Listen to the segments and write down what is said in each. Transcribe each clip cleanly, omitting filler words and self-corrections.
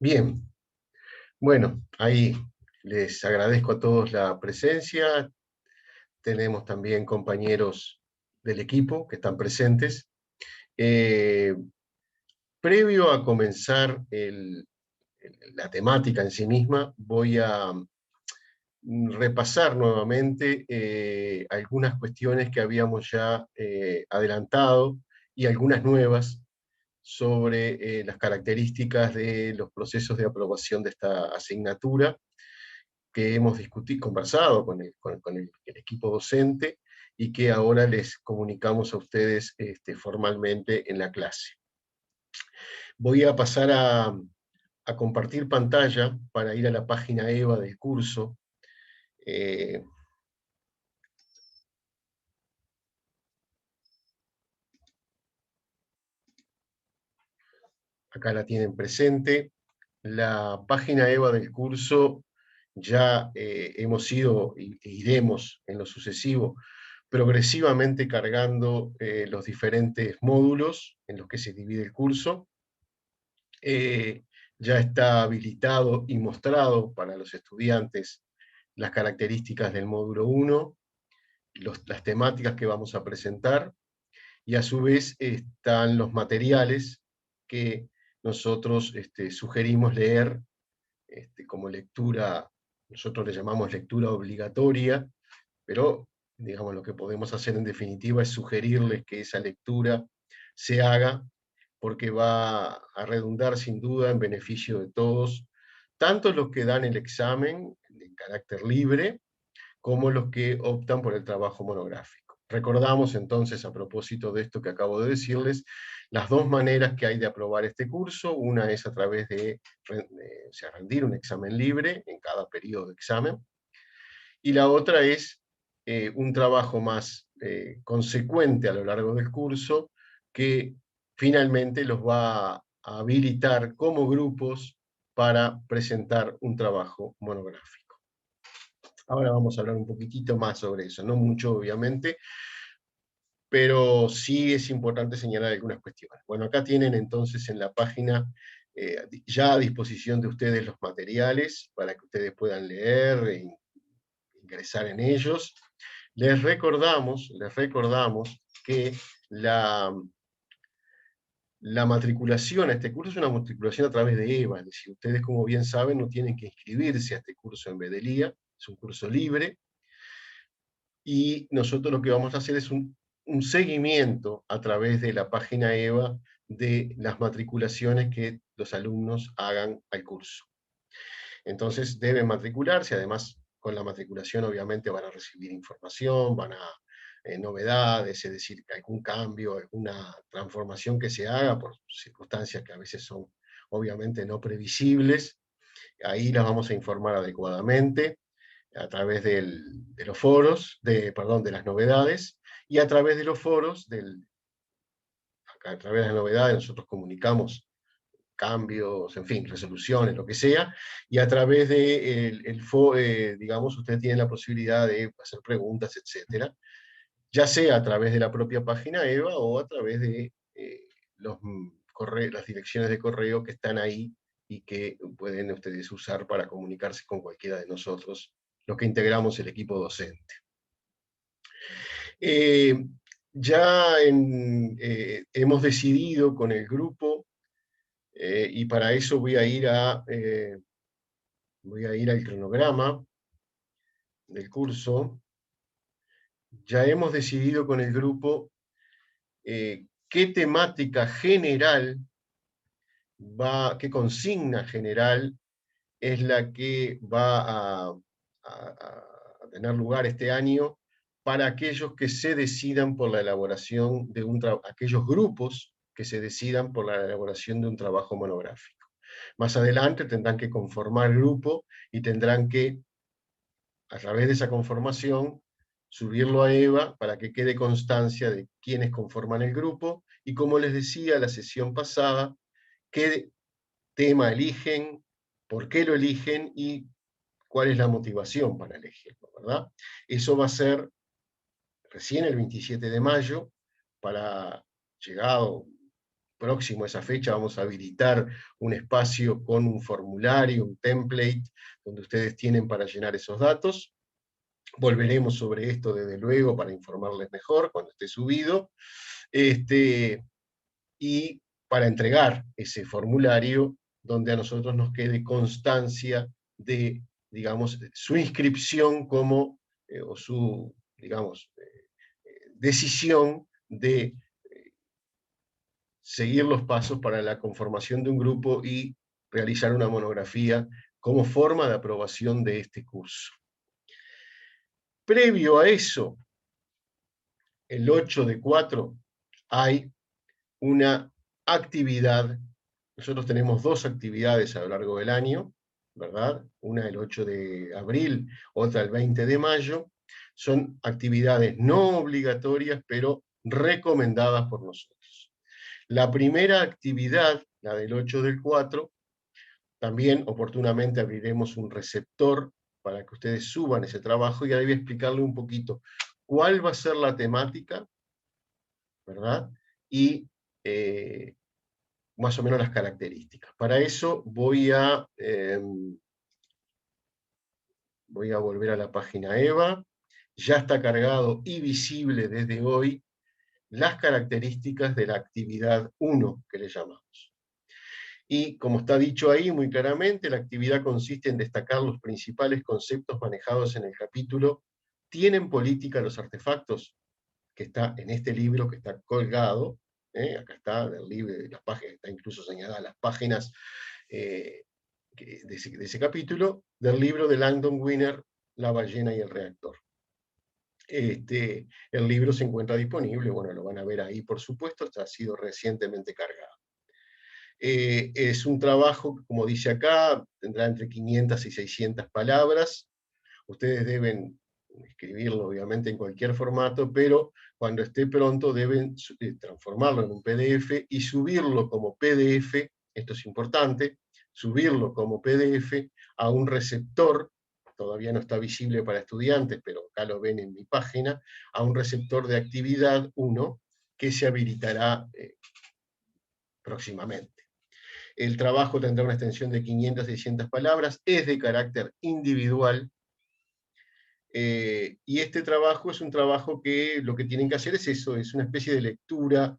Bien, bueno, ahí les agradezco a todos la presencia. Tenemos también compañeros del equipo que están presentes. Eh, Previo a comenzar la temática en sí misma, voy a repasar nuevamente algunas cuestiones que habíamos ya adelantado y algunas nuevas sobre las características de los procesos de aprobación de esta asignatura que hemos discutido, conversado con el equipo docente y que ahora les comunicamos a ustedes formalmente en la clase. Voy a pasar a compartir pantalla para ir a la página EVA del curso. Eh, Acá la tienen presente. La página EVA del curso ya hemos ido e iremos en lo sucesivo progresivamente cargando los diferentes módulos en los que se divide el curso. Ya está habilitado y mostrado para los estudiantes las características del módulo 1, las temáticas que vamos a presentar, y a su vez están los materiales que nosotros sugerimos leer como lectura. Nosotros le llamamos lectura obligatoria, pero digamos lo que podemos hacer en definitiva es sugerirles que esa lectura se haga, porque va a redundar sin duda en beneficio de todos, tanto los que dan el examen de carácter libre, como los que optan por el trabajo monográfico. Recordamos entonces, a propósito de esto que acabo de decirles, las dos maneras que hay de aprobar este curso. Una es a través de rendir un examen libre en cada periodo de examen, y la otra es un trabajo más consecuente a lo largo del curso, que finalmente los va a habilitar como grupos para presentar un trabajo monográfico. Ahora vamos a hablar un poquitito más sobre eso, no mucho obviamente, pero sí es importante señalar algunas cuestiones. Bueno, acá tienen entonces en la página ya a disposición de ustedes los materiales para que ustedes puedan leer e ingresar en ellos. Les recordamos que la matriculación a este curso es una matriculación a través de EVA, es decir, ustedes, como bien saben, no tienen que inscribirse a este curso en Bedelía, es un curso libre, y nosotros lo que vamos a hacer es un seguimiento a través de la página EVA de las matriculaciones que los alumnos hagan al curso. Entonces deben matricularse. Además, con la matriculación obviamente van a recibir información, novedades, es decir, algún cambio, alguna transformación que se haga por circunstancias que a veces son obviamente no previsibles. Ahí las vamos a informar adecuadamente a través de los foros, perdón, de las novedades, y a través de los foros, a través de las novedades nosotros comunicamos cambios, en fin, resoluciones, lo que sea, y a través de digamos, ustedes tienen la posibilidad de hacer preguntas, etcétera, ya sea a través de la propia página EVA o a través de las direcciones de correo que están ahí y que pueden ustedes usar para comunicarse con cualquiera de nosotros, los que integramos el equipo docente. Eh, ya hemos decidido con el grupo, y para eso voy a ir al cronograma del curso. Ya hemos decidido con el grupo qué temática general qué consigna general es la que va a tener lugar este año para aquellos que se decidan por la elaboración de aquellos grupos que se decidan por la elaboración de un trabajo monográfico. Más adelante tendrán que conformar grupo y tendrán que, a través de esa conformación, subirlo a EVA para que quede constancia de quiénes conforman el grupo y, como les decía la sesión pasada, qué tema eligen, por qué lo eligen y cuál es la motivación para elegirlo, ¿verdad? Eso va a ser recién el 27 de mayo, llegado próximo a esa fecha vamos a habilitar un espacio con un formulario, un template, donde ustedes tienen para llenar esos datos. Volveremos sobre esto desde luego para informarles mejor cuando esté subido. Y para entregar ese formulario donde a nosotros nos quede constancia de, digamos, su inscripción como, o su, digamos, decisión de seguir los pasos para la conformación de un grupo y realizar una monografía como forma de aprobación de este curso. Previo a eso, el 8/4, hay una actividad. Nosotros tenemos 2 actividades a lo largo del año, ¿verdad? Una el 8 de abril, otra el 20 de mayo. Son actividades no obligatorias, pero recomendadas por nosotros. La primera actividad, la del 8/4, también oportunamente abriremos un receptor para que ustedes suban ese trabajo, y ahí voy a explicarle un poquito cuál va a ser la temática, ¿verdad? Y más o menos las características. Para eso voy a volver a la página EVA. Ya está cargado y visible desde hoy las características de la actividad 1, que le llamamos. Y como está dicho ahí muy claramente, la actividad consiste en destacar los principales conceptos manejados en el capítulo ¿Tienen política los artefactos?, que está en este libro, que está colgado, acá está, del libro, de las páginas, está incluso señalada las páginas de ese capítulo, del libro de Langdon Winner, La ballena y el reactor. El libro se encuentra disponible, bueno, lo van a ver ahí, por supuesto, ha sido recientemente cargado. Es un trabajo, como dice acá, tendrá entre 500 y 600 palabras. Ustedes deben escribirlo, obviamente, en cualquier formato, pero cuando esté pronto deben transformarlo en un PDF y subirlo como PDF, esto es importante, subirlo como PDF a un receptor, todavía no está visible para estudiantes, pero acá lo ven en mi página, a un receptor de actividad 1, que se habilitará próximamente. El trabajo tendrá una extensión de 500 a 600 palabras, es de carácter individual, y este trabajo es un trabajo que lo que tienen que hacer es eso, es una especie de lectura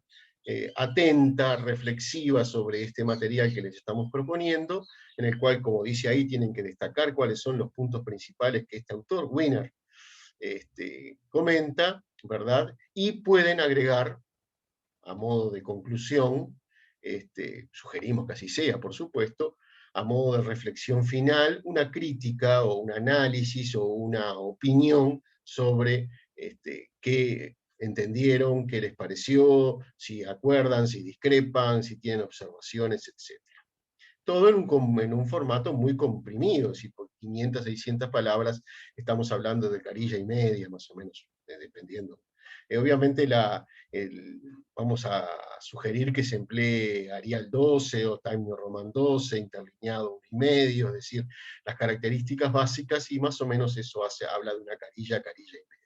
atenta, reflexiva sobre este material que les estamos proponiendo, en el cual, como dice ahí, tienen que destacar cuáles son los puntos principales que este autor, Winner, comenta, ¿verdad? Y pueden agregar, a modo de conclusión, sugerimos que así sea, por supuesto, a modo de reflexión final, una crítica o un análisis o una opinión sobre qué entendieron, qué les pareció, si acuerdan, si discrepan, si tienen observaciones, etc. Todo en un formato muy comprimido, si por 500, 600 palabras estamos hablando de carilla y media, más o menos, dependiendo. Obviamente vamos a sugerir que se emplee Arial 12 o Time New Roman 12, interlineado 1,5, es decir, las características básicas, y más o menos eso habla de una carilla, carilla y media.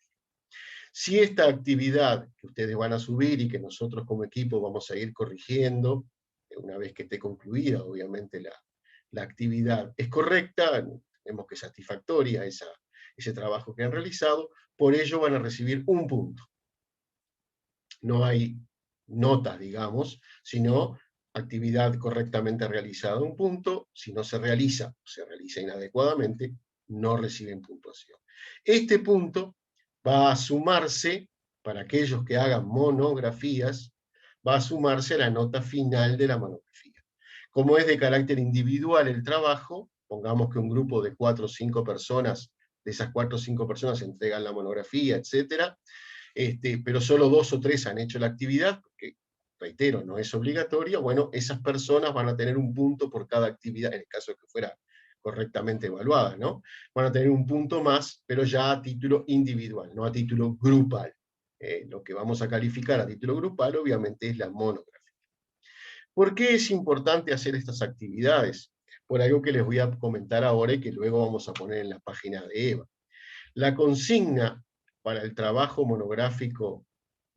Si esta actividad que ustedes van a subir y que nosotros como equipo vamos a ir corrigiendo, una vez que esté concluida, obviamente, la actividad es correcta, tenemos que satisfactoria ese trabajo que han realizado, por ello van a recibir un punto. No hay notas, digamos, sino actividad correctamente realizada, un punto. Si no se realiza inadecuadamente, no reciben puntuación. Este punto va a sumarse, para aquellos que hagan monografías, va a sumarse a la nota final de la monografía. Como es de carácter individual el trabajo, pongamos que un grupo de 4 o 5 personas, de esas 4 o 5 personas entregan la monografía, etc., pero solo 2 o 3 han hecho la actividad, porque, reitero, no es obligatoria, bueno, esas personas van a tener un punto por cada actividad, en el caso de que fuera correctamente evaluada, ¿no? Van a tener un punto más, pero ya a título individual, no a título grupal. Lo que vamos a calificar a título grupal, obviamente, es la monografía. ¿Por qué es importante hacer estas actividades? Por algo que les voy a comentar ahora y que luego vamos a poner en la página de EVA. La consigna para el trabajo monográfico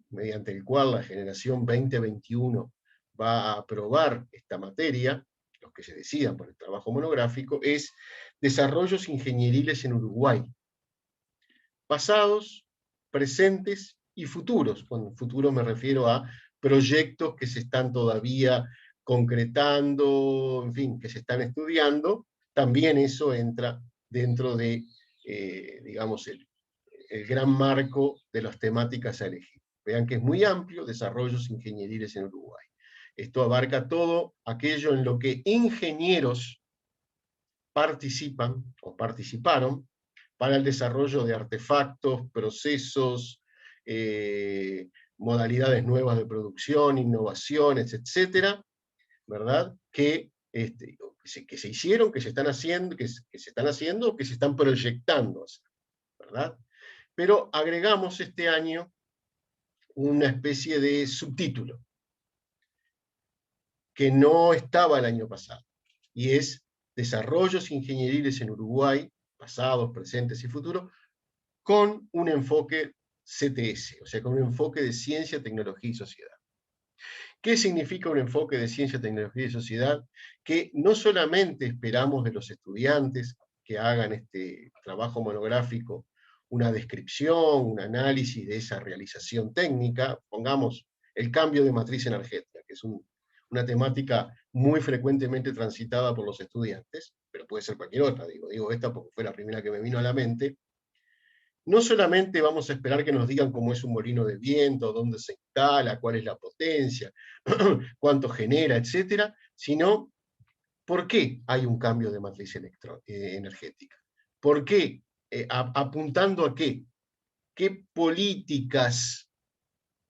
mediante el cual la generación 2021 va a aprobar esta materia, los que se decidan por el trabajo monográfico, es desarrollos ingenieriles en Uruguay, pasados, presentes y futuros. Con futuro me refiero a proyectos que se están todavía concretando, en fin, que se están estudiando. También eso entra dentro de, digamos, el gran marco de las temáticas a elegir. Vean que es muy amplio, desarrollos ingenieriles en Uruguay. Esto abarca todo aquello en lo que ingenieros participan o participaron para el desarrollo de artefactos, procesos, modalidades nuevas de producción, innovaciones, etcétera, ¿verdad? Que se hicieron, que se están haciendo, que se están haciendo, que se están proyectando, ¿verdad? Pero agregamos este año una especie de subtítulo que no estaba el año pasado, y es Desarrollos ingenieriles en Uruguay, pasados, presentes y futuros, con un enfoque CTS, o sea, con un enfoque de ciencia, tecnología y sociedad. ¿Qué significa un enfoque de ciencia, tecnología y sociedad? Que no solamente esperamos de los estudiantes que hagan este trabajo monográfico una descripción, un análisis de esa realización técnica, pongamos el cambio de matriz energética, que es una temática muy frecuentemente transitada por los estudiantes, pero puede ser cualquier otra, digo esta porque fue la primera que me vino a la mente. No solamente vamos a esperar que nos digan cómo es un molino de viento, dónde se instala, cuál es la potencia, cuánto genera, etcétera, sino por qué hay un cambio de matriz energética. ¿Por qué? Apuntando a qué. ¿Qué políticas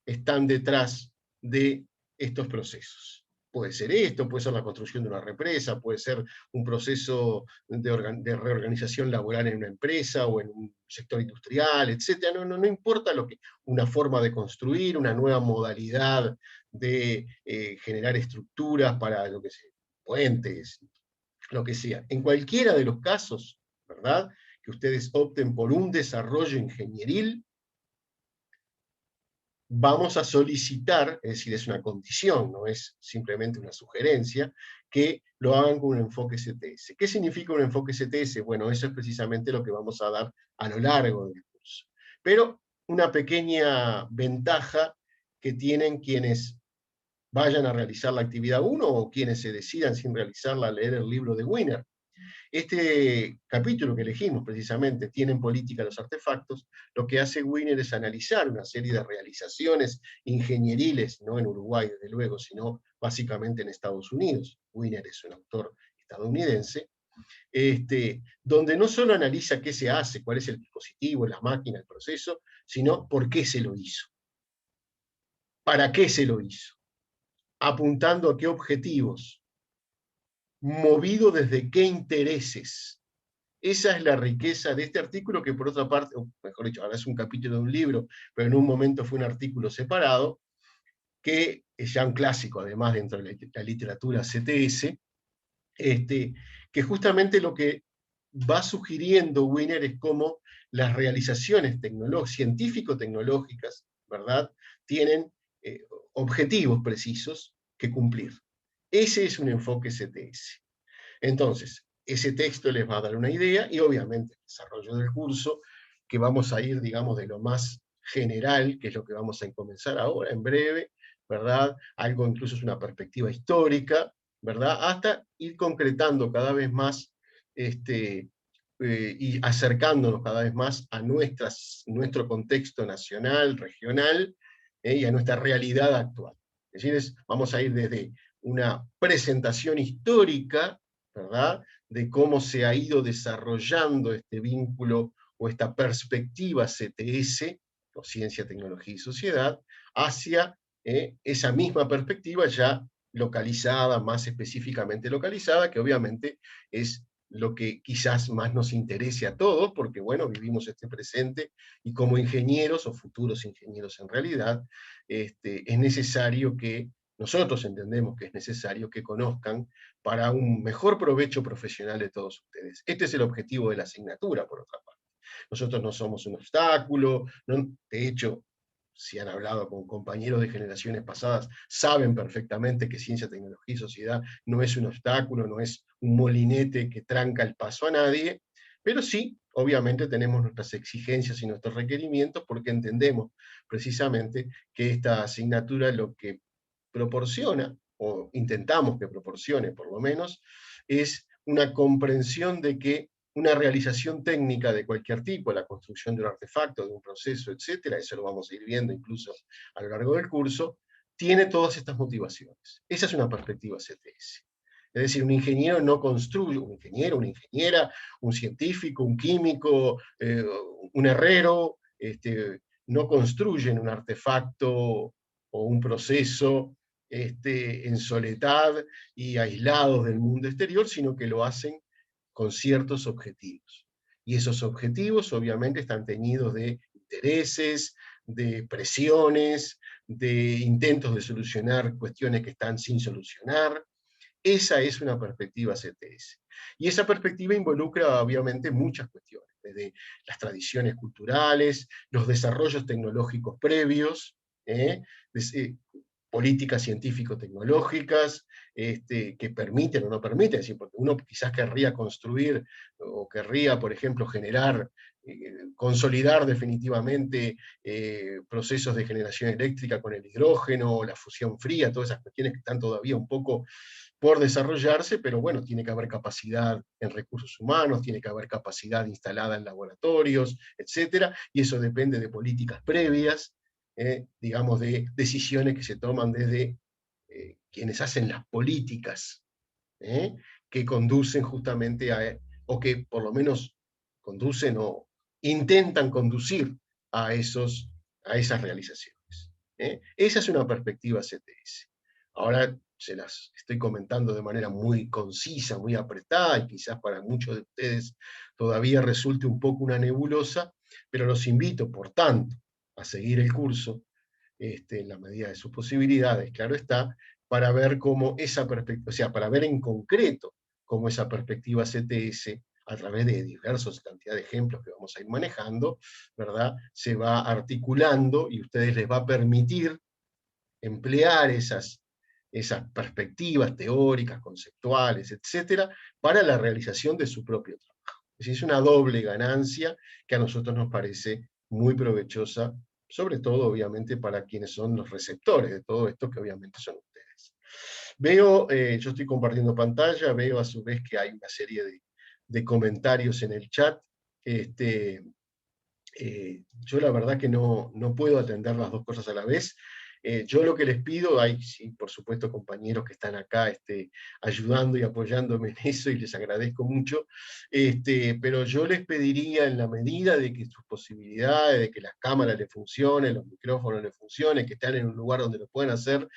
están detrás de estos procesos? Puede ser esto, puede ser la construcción de una represa, puede ser un proceso de reorganización laboral en una empresa o en un sector industrial, etc. No importa lo que, una forma de construir, una nueva modalidad de generar estructuras para lo que sea, puentes, lo que sea. En cualquiera de los casos, ¿verdad?, que ustedes opten por un desarrollo ingenieril, vamos a solicitar, es decir, es una condición, no es simplemente una sugerencia, que lo hagan con un enfoque CTS. ¿Qué significa un enfoque CTS? Bueno, eso es precisamente lo que vamos a dar a lo largo del curso. Pero una pequeña ventaja que tienen quienes vayan a realizar la actividad 1 o quienes se decidan sin realizarla a leer el libro de Wiener. Este capítulo que elegimos precisamente, ¿tienen política los artefactos?, lo que hace Wiener es analizar una serie de realizaciones ingenieriles, no en Uruguay desde luego, sino básicamente en Estados Unidos. Wiener es un autor estadounidense, donde no solo analiza qué se hace, cuál es el dispositivo, la máquina, el proceso, sino por qué se lo hizo. ¿Para qué se lo hizo? Apuntando a qué objetivos, movido desde qué intereses. Esa es la riqueza de este artículo, que por otra parte, o mejor dicho, ahora es un capítulo de un libro, pero en un momento fue un artículo separado, que es ya un clásico, además, dentro de la literatura CTS, que justamente lo que va sugiriendo Wiener es cómo las realizaciones científico-tecnológicas, ¿verdad?, tienen objetivos precisos que cumplir. Ese es un enfoque CTS. Entonces, ese texto les va a dar una idea, y obviamente el desarrollo del curso, que vamos a ir, digamos, de lo más general, que es lo que vamos a comenzar ahora, en breve, ¿verdad? Algo incluso es una perspectiva histórica, ¿verdad? Hasta ir concretando cada vez más, y acercándonos cada vez más a nuestro contexto nacional, regional, y a nuestra realidad actual. Es decir, vamos a ir desde una presentación histórica, ¿verdad?, de cómo se ha ido desarrollando este vínculo o esta perspectiva CTS, o Ciencia, Tecnología y Sociedad, hacia esa misma perspectiva ya localizada, más específicamente localizada, que obviamente es lo que quizás más nos interese a todos, porque bueno, vivimos este presente, y como ingenieros, o futuros ingenieros en realidad, es necesario que nosotros entendemos que es necesario que conozcan para un mejor provecho profesional de todos ustedes. Este es el objetivo de la asignatura, por otra parte. Nosotros no somos un obstáculo, no, de hecho, si han hablado con compañeros de generaciones pasadas, saben perfectamente que ciencia, tecnología y sociedad no es un obstáculo, no es un molinete que tranca el paso a nadie, pero sí, obviamente tenemos nuestras exigencias y nuestros requerimientos porque entendemos precisamente que esta asignatura lo que proporciona, o intentamos que proporcione por lo menos, es una comprensión de que una realización técnica de cualquier tipo, la construcción de un artefacto, de un proceso, etcétera, eso lo vamos a ir viendo incluso a lo largo del curso, tiene todas estas motivaciones. Esa es una perspectiva CTS. Es decir, un ingeniero no construye, un ingeniero, una ingeniera, un científico, un químico, un herrero, no construyen un artefacto o un proceso en soledad y aislados del mundo exterior, sino que lo hacen con ciertos objetivos. Y esos objetivos obviamente están teñidos de intereses, de presiones, de intentos de solucionar cuestiones que están sin solucionar. Esa es una perspectiva CTS. Y esa perspectiva involucra obviamente muchas cuestiones, desde las tradiciones culturales, los desarrollos tecnológicos previos, políticas científico-tecnológicas que permiten o no permiten, es decir, porque uno quizás querría construir o querría, por ejemplo, generar, consolidar definitivamente procesos de generación eléctrica con el hidrógeno, la fusión fría, todas esas cuestiones que están todavía un poco por desarrollarse, pero bueno, tiene que haber capacidad en recursos humanos, tiene que haber capacidad instalada en laboratorios, etcétera, y eso depende de políticas previas, digamos, de decisiones que se toman desde quienes hacen las políticas, que conducen justamente a, o que por lo menos conducen o intentan conducir a esas realizaciones. Esa es una perspectiva CTS. Ahora se las estoy comentando de manera muy concisa, muy apretada, y quizás para muchos de ustedes todavía resulte un poco una nebulosa, pero los invito, por tanto, a seguir el curso, en la medida de sus posibilidades, claro está, para ver cómo esa perspectiva, o sea, para ver en concreto cómo esa perspectiva CTS, a través de diversos cantidad de ejemplos que vamos a ir manejando, ¿verdad?, se va articulando y a ustedes les va a permitir emplear esas perspectivas teóricas, conceptuales, etcétera, para la realización de su propio trabajo. Es decir, es una doble ganancia que a nosotros nos parece muy provechosa, sobre todo, obviamente, para quienes son los receptores de todo esto, que obviamente son ustedes. Veo, yo estoy compartiendo pantalla, veo a su vez que hay una serie de comentarios en el chat. Yo la verdad que no puedo atender las dos cosas a la vez. Yo lo que les pido, hay sí, por supuesto compañeros que están acá ayudando y apoyándome en eso, y les agradezco mucho, pero yo les pediría, en la medida de que sus posibilidades, de que las cámaras les funcionen, los micrófonos les funcionen, que están en un lugar donde lo puedan hacer,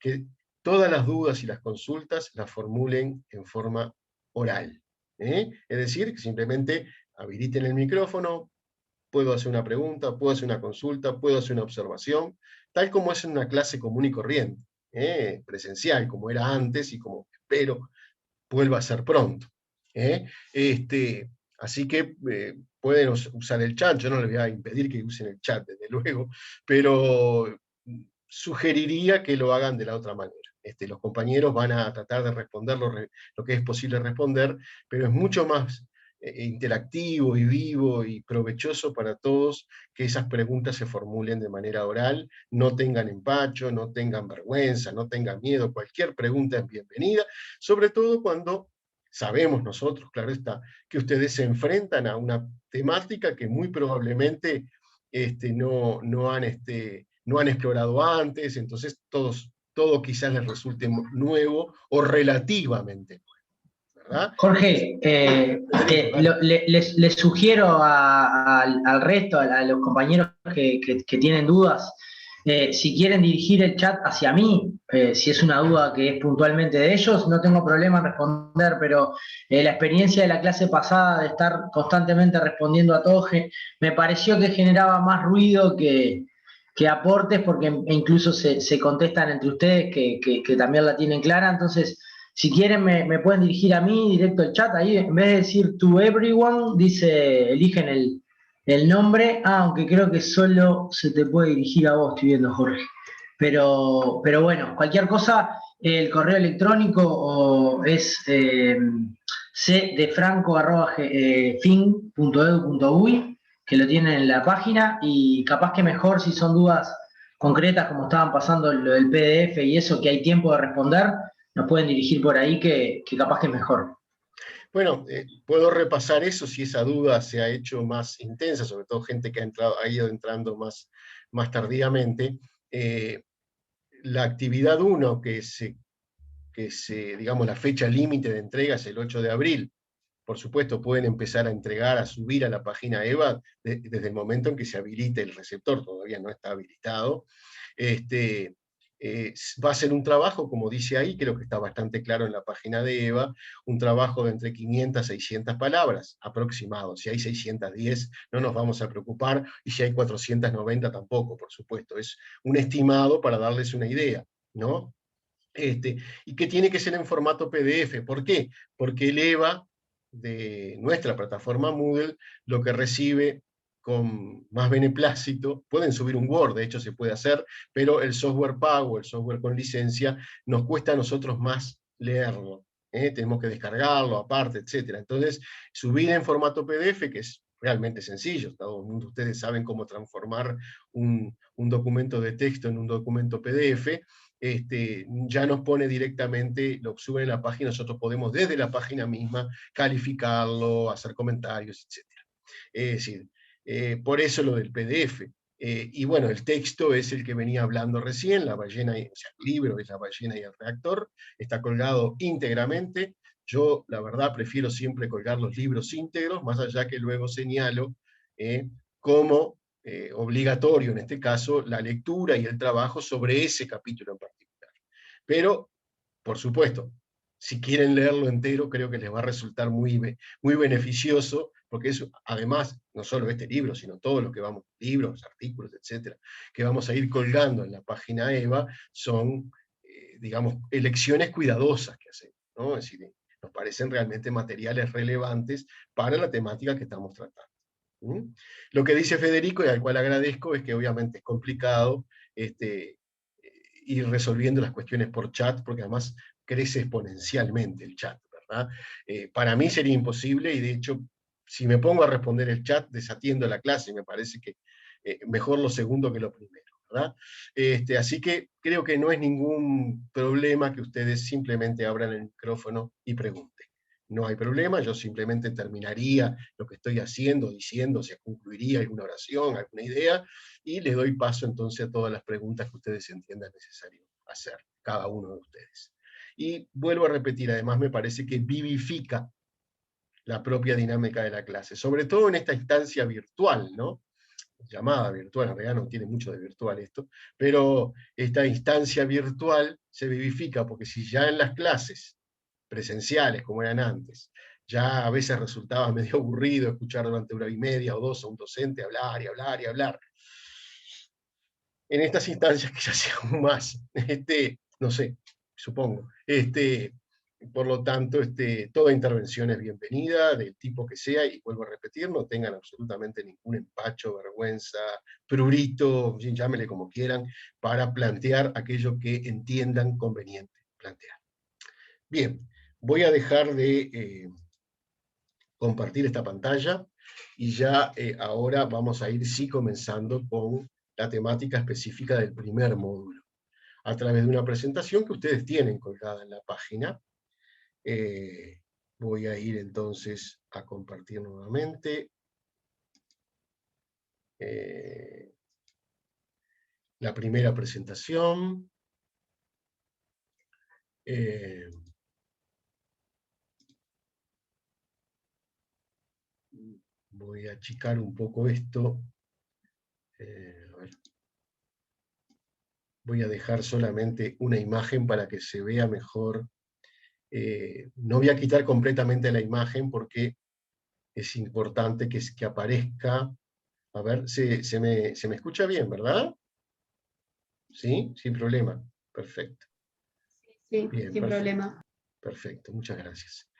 que todas las dudas y las consultas las formulen en forma oral. Es decir, que simplemente habiliten el micrófono, puedo hacer una pregunta, puedo hacer una consulta, puedo hacer una observación, tal como es en una clase común y corriente, presencial, como era antes y como espero vuelva a ser pronto. Así que pueden usar el chat, yo no les voy a impedir que usen el chat, desde luego, pero sugeriría que lo hagan de la otra manera. Los compañeros van a tratar de responder lo que es posible responder, pero es mucho más interactivo y vivo y provechoso para todos que esas preguntas se formulen de manera oral, no tengan empacho, no tengan vergüenza, no tengan miedo, cualquier pregunta es bienvenida, sobre todo cuando sabemos nosotros, claro está, que ustedes se enfrentan a una temática que muy probablemente no han explorado antes, entonces todo quizás les resulte nuevo o relativamente nuevo, ¿verdad? Jorge, les sugiero al resto, a los compañeros que tienen dudas, si quieren dirigir el chat hacia mí, si es una duda que es puntualmente de ellos, no tengo problema en responder, pero la experiencia de la clase pasada de estar constantemente respondiendo a todos, me pareció que generaba más ruido que aportes, porque incluso se contestan entre ustedes que también la tienen clara. Entonces, si quieren me pueden dirigir a mí directo el chat, ahí en vez de decir to everyone, eligen el nombre, aunque creo que solo se te puede dirigir a vos, estoy viendo, Jorge. Pero bueno, cualquier cosa, el correo electrónico es cdefranco@fin.edu.uy, que lo tienen en la página, y capaz que mejor si son dudas concretas, como estaban pasando lo del PDF y eso, que hay tiempo de responder, nos pueden dirigir por ahí, que capaz que es mejor. Bueno, puedo repasar eso si esa duda se ha hecho más intensa, sobre todo gente que ha ido entrando más tardíamente. Eh, la actividad 1, digamos, la fecha límite de entrega es el 8 de abril. Por supuesto, pueden empezar a entregar, a subir a la página EVA desde el momento en que se habilite el receptor, todavía no está habilitado. Va a ser un trabajo, como dice ahí, creo que está bastante claro en la página de EVA, un trabajo de entre 500 a 600 palabras, aproximado. Si hay 610, no nos vamos a preocupar, y si hay 490 tampoco, por supuesto. Es un estimado para darles una idea, ¿no? Y que tiene que ser en formato PDF. ¿Por qué? Porque el EVA de nuestra plataforma Moodle lo que recibe con más beneplácito, pueden subir un Word, de hecho se puede hacer, pero el software pago, el software con licencia, nos cuesta a nosotros más leerlo. Tenemos que descargarlo aparte, etc. Entonces, subir en formato PDF, que es realmente sencillo, todo el mundo, ustedes saben cómo transformar un documento de texto en un documento PDF, ya nos pone directamente, lo sube en la página, nosotros podemos desde la página misma calificarlo, hacer comentarios, etc. Es decir, por eso lo del PDF. Y bueno, el texto es el que venía hablando recién, la ballena, o sea, el libro es La ballena y el reactor, está colgado íntegramente. Yo, la verdad, prefiero siempre colgar los libros íntegros, más allá que luego señalo como obligatorio, en este caso, la lectura y el trabajo sobre ese capítulo en particular. Pero, por supuesto, si quieren leerlo entero, creo que les va a resultar muy beneficioso, porque eso, además, no solo este libro, sino todos los que vamos, libros, artículos, etcétera, que vamos a ir colgando en la página EVA, son, digamos, elecciones cuidadosas que hacemos, ¿no? Es decir, nos parecen realmente materiales relevantes para la temática que estamos tratando. Lo que dice Federico, y al cual agradezco, es que obviamente es complicado ir resolviendo las cuestiones por chat, porque además crece exponencialmente el chat, ¿verdad? Para mí sería imposible, y de hecho, si me pongo a responder el chat, desatiendo la clase, me parece que mejor lo segundo que lo primero, ¿verdad? Así que creo que no es ningún problema que ustedes simplemente abran el micrófono y pregunten. No hay problema, yo simplemente terminaría lo que estoy haciendo, diciendo, se concluiría alguna oración, alguna idea, y les doy paso entonces a todas las preguntas que ustedes entiendan necesario hacer, cada uno de ustedes. Y vuelvo a repetir, además me parece que vivifica la propia dinámica de la clase, sobre todo en esta instancia virtual, ¿no? Llamada virtual, en realidad no tiene mucho de virtual esto, pero esta instancia virtual se vivifica, porque si ya en las clases presenciales, como eran antes, ya a veces resultaba medio aburrido escuchar durante 1 hora y media o 2 a un docente hablar y hablar y hablar. En estas instancias que ya sea aún más, no sé, supongo, por lo tanto, toda intervención es bienvenida, del tipo que sea, y vuelvo a repetir, no tengan absolutamente ningún empacho, vergüenza, prurito, llámele como quieran, para plantear aquello que entiendan conveniente plantear. Bien, voy a dejar de compartir esta pantalla, y ya ahora vamos a ir sí comenzando con la temática específica del primer módulo, a través de una presentación que ustedes tienen colgada en la página. Voy a ir entonces a compartir nuevamente la primera presentación. Voy a achicar un poco esto. A ver. Voy a dejar solamente una imagen para que se vea mejor. No voy a quitar completamente la imagen porque es importante que aparezca. A ver, se me escucha bien, ¿verdad? ¿Sí? Sin problema. Perfecto. Sí, Bien, sin problema. Perfecto, muchas gracias.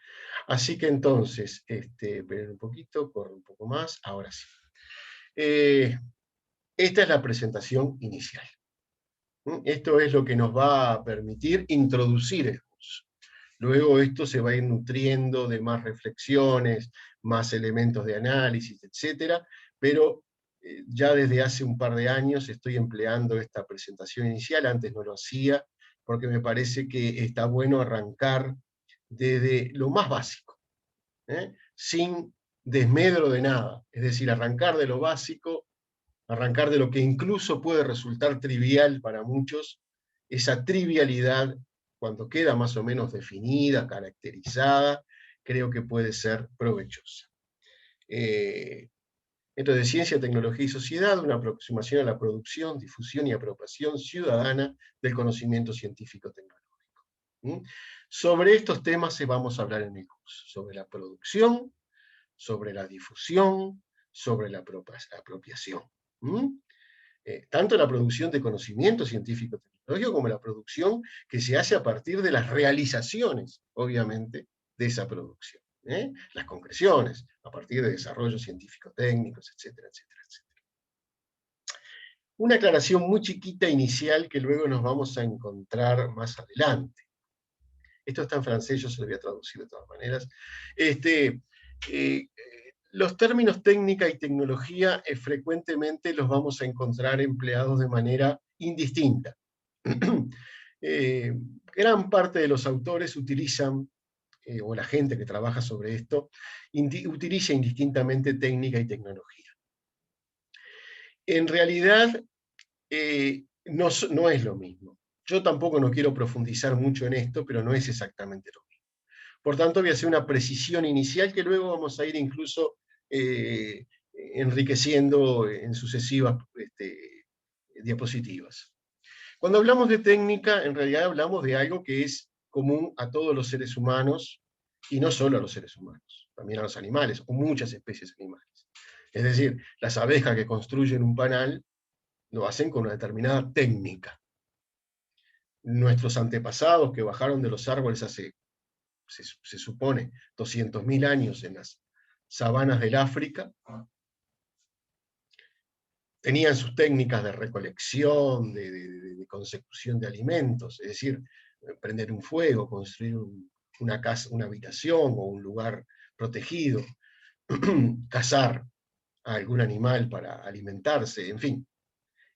Así que entonces, esperen un poquito, corro un poco más, ahora sí. Esta es la presentación inicial. Esto es lo que nos va a permitir introducir el curso. Luego esto se va a ir nutriendo de más reflexiones, más elementos de análisis, etc. Pero ya desde hace un par de años estoy empleando esta presentación inicial, antes no lo hacía, porque me parece que está bueno arrancar desde lo más básico, sin desmedro de nada, es decir, arrancar de lo básico, arrancar de lo que incluso puede resultar trivial para muchos, esa trivialidad, cuando queda más o menos definida, caracterizada, creo que puede ser provechosa. Entonces, Ciencia, Tecnología y Sociedad, una aproximación a la producción, difusión y apropiación ciudadana del conocimiento científico-tecnológico. Sobre estos temas vamos a hablar en el curso, sobre la producción, sobre la difusión, sobre la apropiación. Tanto la producción de conocimiento científico-tecnológico como la producción que se hace a partir de las realizaciones, obviamente, de esa producción. Las concreciones, a partir de desarrollos científico-técnicos, etcétera, etcétera, etcétera. Una aclaración muy chiquita inicial que luego nos vamos a encontrar más adelante. Esto está en francés, yo se lo voy a traducir de todas maneras. Los términos técnica y tecnología frecuentemente los vamos a encontrar empleados de manera indistinta. Gran parte de los autores utilizan, o la gente que trabaja sobre esto, utiliza indistintamente técnica y tecnología. En realidad, no es lo mismo. Yo tampoco no quiero profundizar mucho en esto, pero no es exactamente lo mismo. Por tanto, voy a hacer una precisión inicial que luego vamos a ir incluso enriqueciendo en sucesivas diapositivas. Cuando hablamos de técnica, en realidad hablamos de algo que es común a todos los seres humanos, y no solo a los seres humanos, también a los animales, o muchas especies animales. Es decir, las abejas que construyen un panal lo hacen con una determinada técnica. Nuestros antepasados que bajaron de los árboles hace, se supone, 200.000 años en las sabanas del África, tenían sus técnicas de recolección, de consecución de alimentos, es decir, prender un fuego, construir una casa, una habitación o un lugar protegido, cazar a algún animal para alimentarse, en fin.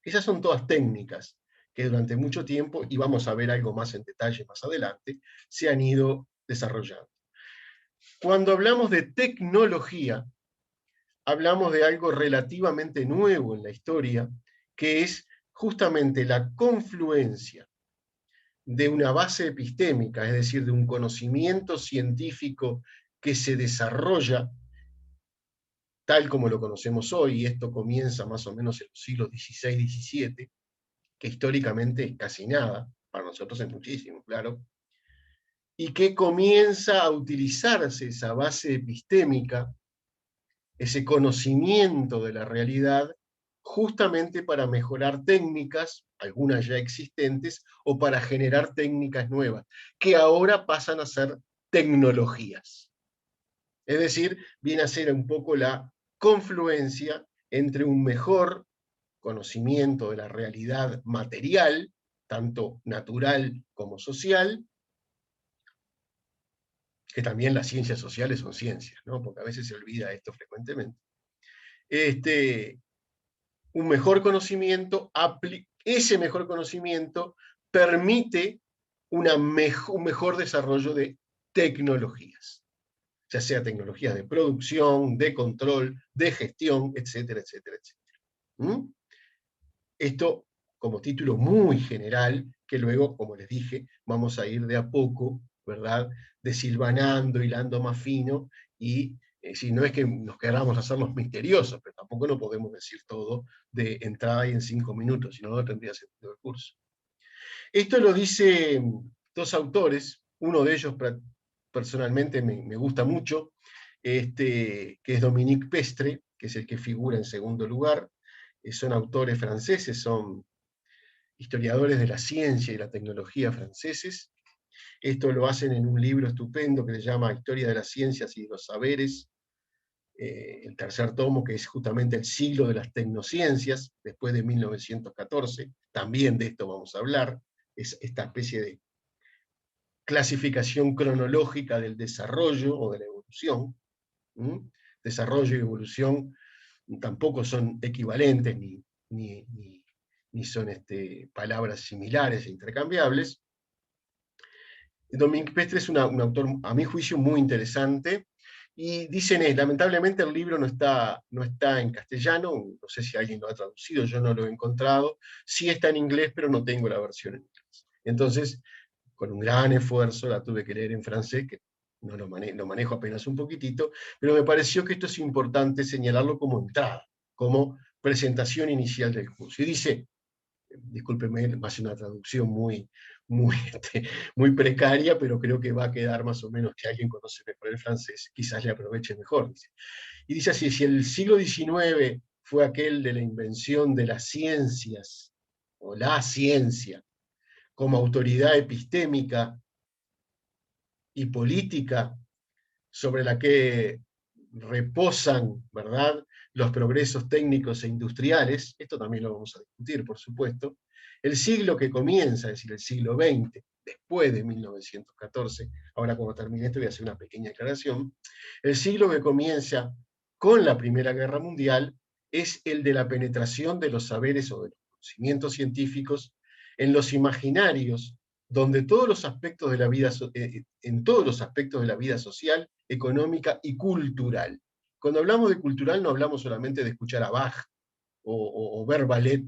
Esas son todas técnicas que durante mucho tiempo, y vamos a ver algo más en detalle más adelante, se han ido desarrollando. Cuando hablamos de tecnología, hablamos de algo relativamente nuevo en la historia, que es justamente la confluencia de una base epistémica, es decir, de un conocimiento científico que se desarrolla tal como lo conocemos hoy, y esto comienza más o menos en los siglos XVI-XVII, que históricamente es casi nada, para nosotros es muchísimo, claro, y que comienza a utilizarse esa base epistémica, ese conocimiento de la realidad, justamente para mejorar técnicas, algunas ya existentes, o para generar técnicas nuevas, que ahora pasan a ser tecnologías. Es decir, viene a ser un poco la confluencia entre un mejor conocimiento de la realidad material, tanto natural como social, que también las ciencias sociales son ciencias, ¿no? Porque a veces se olvida esto frecuentemente. Un mejor conocimiento, ese mejor conocimiento permite un mejor desarrollo de tecnologías, ya sea tecnologías de producción, de control, de gestión, etcétera, etcétera, etcétera. Esto como título muy general, que luego, como les dije, vamos a ir de a poco, ¿verdad?, desilvanando, hilando más fino, y si no es que nos queramos hacerlos misteriosos, pero tampoco no podemos decir todo de entrada y en 5 minutos, si no, no tendría sentido el curso. Esto lo dicen dos autores, uno de ellos personalmente me gusta mucho, que es Dominique Pestre, que es el que figura en segundo lugar. Son autores franceses, son historiadores de la ciencia y la tecnología franceses. Esto lo hacen en un libro estupendo que se llama Historia de las Ciencias y los Saberes, el tercer tomo, que es justamente el siglo de las tecnociencias, después de 1914, también de esto vamos a hablar, es esta especie de clasificación cronológica del desarrollo o de la evolución. Desarrollo y evolución tampoco son equivalentes ni son palabras similares e intercambiables. Dominique Pestre es un autor, a mi juicio, muy interesante, y dicen, lamentablemente el libro no está en castellano, no sé si alguien lo ha traducido, yo no lo he encontrado, sí está en inglés, pero no tengo la versión en inglés. Entonces, con un gran esfuerzo, la tuve que leer en francés, que no lo manejo apenas un poquitito, pero me pareció que esto es importante señalarlo como entrada, como presentación inicial del curso. Y dice, discúlpeme, va a ser una traducción muy precaria, pero creo que va a quedar más o menos que alguien conoce mejor el francés, quizás le aproveche mejor. Dice. Y dice así, si el siglo XIX fue aquel de la invención de las ciencias, o la ciencia, como autoridad epistémica y política sobre la que reposan, ¿verdad?, los progresos técnicos e industriales, esto también lo vamos a discutir, por supuesto, el siglo que comienza, es decir, el siglo XX, después de 1914, ahora cuando termine esto voy a hacer una pequeña aclaración, el siglo que comienza con la Primera Guerra Mundial es el de la penetración de los saberes o de los conocimientos científicos en los imaginarios, donde todos los aspectos de la vida, en todos los aspectos de la vida social, económica y cultural. Cuando hablamos de cultural no hablamos solamente de escuchar a Bach o ver ballet.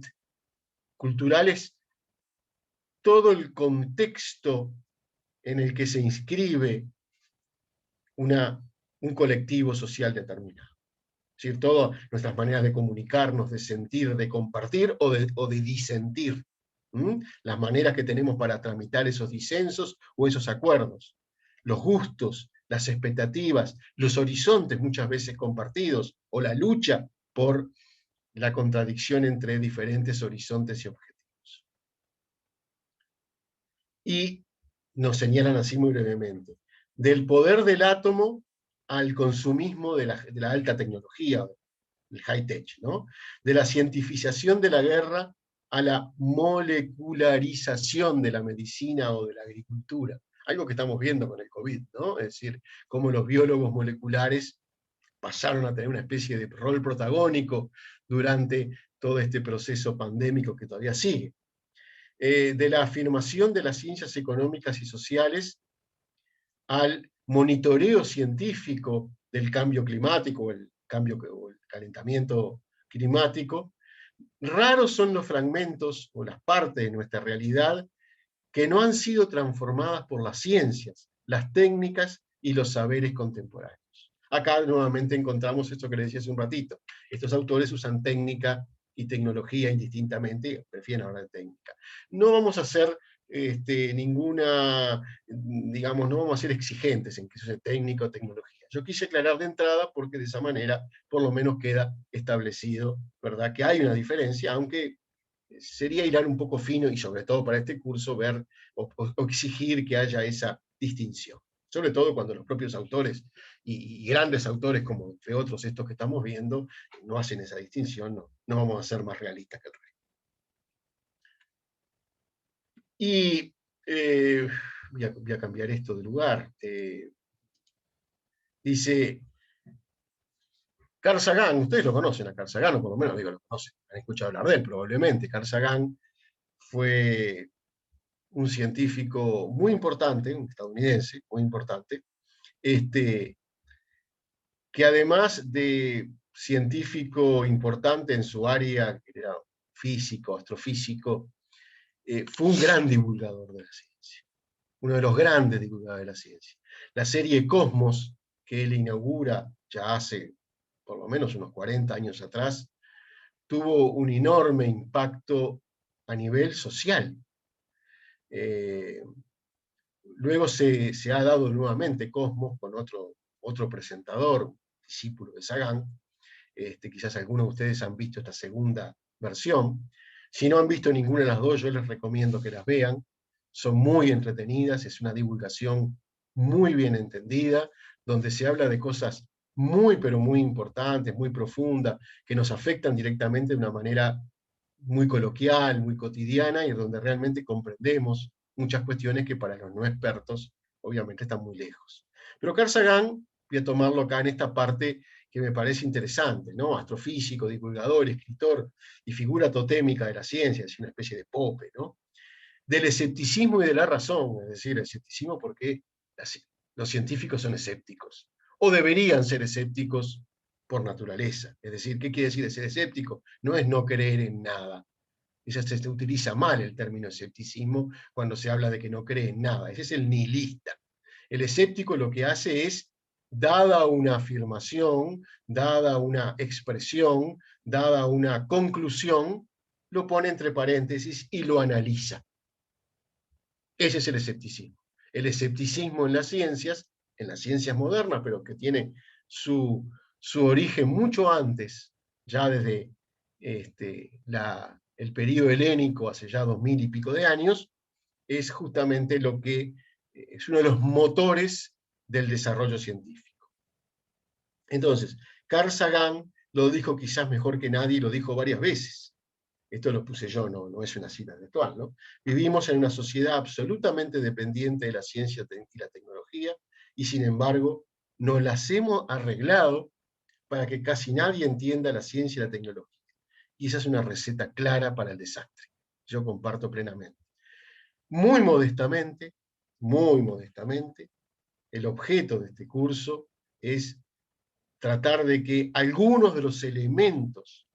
Cultural es todo el contexto en el que se inscribe un colectivo social determinado. Es decir, todas nuestras maneras de comunicarnos, de sentir, de compartir o de disentir. Las maneras que tenemos para tramitar esos disensos o esos acuerdos. Los gustos, las expectativas, los horizontes muchas veces compartidos, o la lucha por la contradicción entre diferentes horizontes y objetivos. Y nos señalan así muy brevemente, del poder del átomo al consumismo de la alta tecnología, el high-tech, ¿no? De la cientificación de la guerra a la molecularización de la medicina o de la agricultura. Algo que estamos viendo con el COVID, ¿no? Es decir, cómo los biólogos moleculares pasaron a tener una especie de rol protagónico durante todo este proceso pandémico que todavía sigue. De la afirmación de las ciencias económicas y sociales al monitoreo científico del cambio climático, o el calentamiento climático, raros son los fragmentos o las partes de nuestra realidad que no han sido transformadas por las ciencias, las técnicas y los saberes contemporáneos. Acá nuevamente encontramos esto que les decía hace un ratito. Estos autores usan técnica y tecnología indistintamente, prefieren hablar de técnica. No vamos a hacer ninguna, digamos, no vamos a ser exigentes en que eso sea técnica o tecnología. Yo quise aclarar de entrada porque de esa manera por lo menos queda establecido, ¿verdad?, que hay una diferencia, aunque sería hilar un poco fino y sobre todo para este curso ver o exigir que haya esa distinción. Sobre todo cuando los propios autores y grandes autores como entre otros estos que estamos viendo no hacen esa distinción, no vamos a ser más realistas que el resto. Y voy a cambiar esto de lugar. Dice, Carl Sagan, ustedes lo conocen a Carl Sagan, o por lo menos digo, lo conocen, han escuchado hablar de él probablemente. Carl Sagan fue un científico muy importante, un estadounidense muy importante, que además de científico importante en su área, que era físico, astrofísico, fue un gran divulgador de la ciencia, uno de los grandes divulgadores de la ciencia. La serie Cosmos, que él inaugura ya hace por lo menos unos 40 años atrás, tuvo un enorme impacto a nivel social. Luego se ha dado nuevamente Cosmos con otro presentador, discípulo de Sagan. Quizás algunos de ustedes han visto esta segunda versión. Si no han visto ninguna de las dos, yo les recomiendo que las vean. Son muy entretenidas, es una divulgación muy bien entendida, donde se habla de cosas muy, pero muy importantes, muy profundas, que nos afectan directamente de una manera muy coloquial, muy cotidiana, y donde realmente comprendemos muchas cuestiones que para los no expertos obviamente están muy lejos. Pero Carl Sagan, voy a tomarlo acá en esta parte que me parece interesante, ¿no? Astrofísico, divulgador, escritor y figura totémica de la ciencia, es una especie de pope, ¿no? Del escepticismo y de la razón, es decir, el escepticismo porque los científicos son escépticos, o deberían ser escépticos por naturaleza. Es decir, ¿qué quiere decir ser escéptico? No es no creer en nada. Se utiliza mal el término escepticismo cuando se habla de que no cree en nada. Ese es el nihilista. El escéptico lo que hace es, dada una afirmación, dada una expresión, dada una conclusión, lo pone entre paréntesis y lo analiza. Ese es el escepticismo. El escepticismo en las ciencias modernas, pero que tiene su origen mucho antes, ya desde el periodo helénico, hace ya 2000 y pico de años, es justamente lo que es uno de los motores del desarrollo científico. Entonces, Carl Sagan lo dijo quizás mejor que nadie, y lo dijo varias veces. Esto lo puse yo, no es una cita textual, ¿no? Vivimos en una sociedad absolutamente dependiente de la ciencia y la tecnología, y sin embargo, nos las hemos arreglado para que casi nadie entienda la ciencia y la tecnología. Y esa es una receta clara para el desastre. Yo comparto plenamente. Muy modestamente, el objeto de este curso es tratar de que algunos de los elementos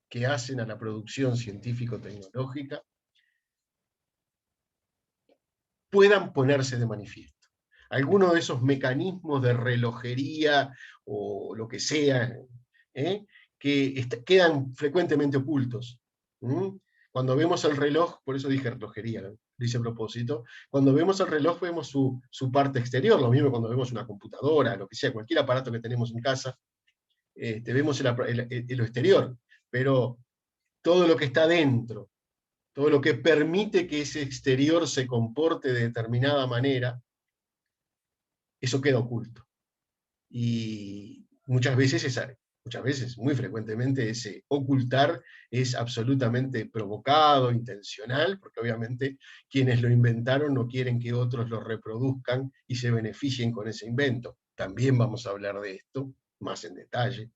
que hacen a la producción científico-tecnológica puedan ponerse de manifiesto. Algunos de esos mecanismos de relojería o lo que sea, que quedan frecuentemente ocultos. Cuando vemos el reloj, por eso dije relojería, lo hice a propósito, cuando vemos el reloj vemos su parte exterior, lo mismo cuando vemos una computadora, lo que sea, cualquier aparato que tenemos en casa, vemos lo exterior, pero todo lo que está dentro, todo lo que permite que ese exterior se comporte de determinada manera, eso queda oculto. Y muchas veces, muy frecuentemente, ese ocultar es absolutamente provocado, intencional, porque obviamente quienes lo inventaron no quieren que otros lo reproduzcan y se beneficien con ese invento. También vamos a hablar de esto más en detalle.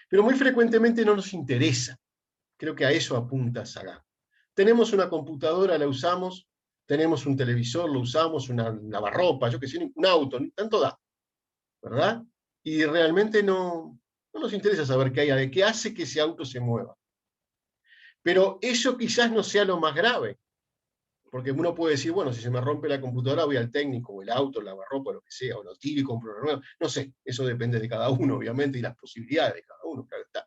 Pero muy frecuentemente no nos interesa. Creo que a eso apunta Sagan. Tenemos una computadora, la usamos, tenemos un televisor, lo usamos, una lavarropa, yo qué sé, un auto, tanto da, ¿verdad? Y realmente no nos interesa saber qué hay, qué hace que ese auto se mueva. Pero eso quizás no sea lo más grave, porque uno puede decir, bueno, si se me rompe la computadora voy al técnico, o el auto, el lavarropa, lo que sea, o lo tiro y compro una nueva. No sé, eso depende de cada uno, obviamente, y las posibilidades de cada uno, claro está.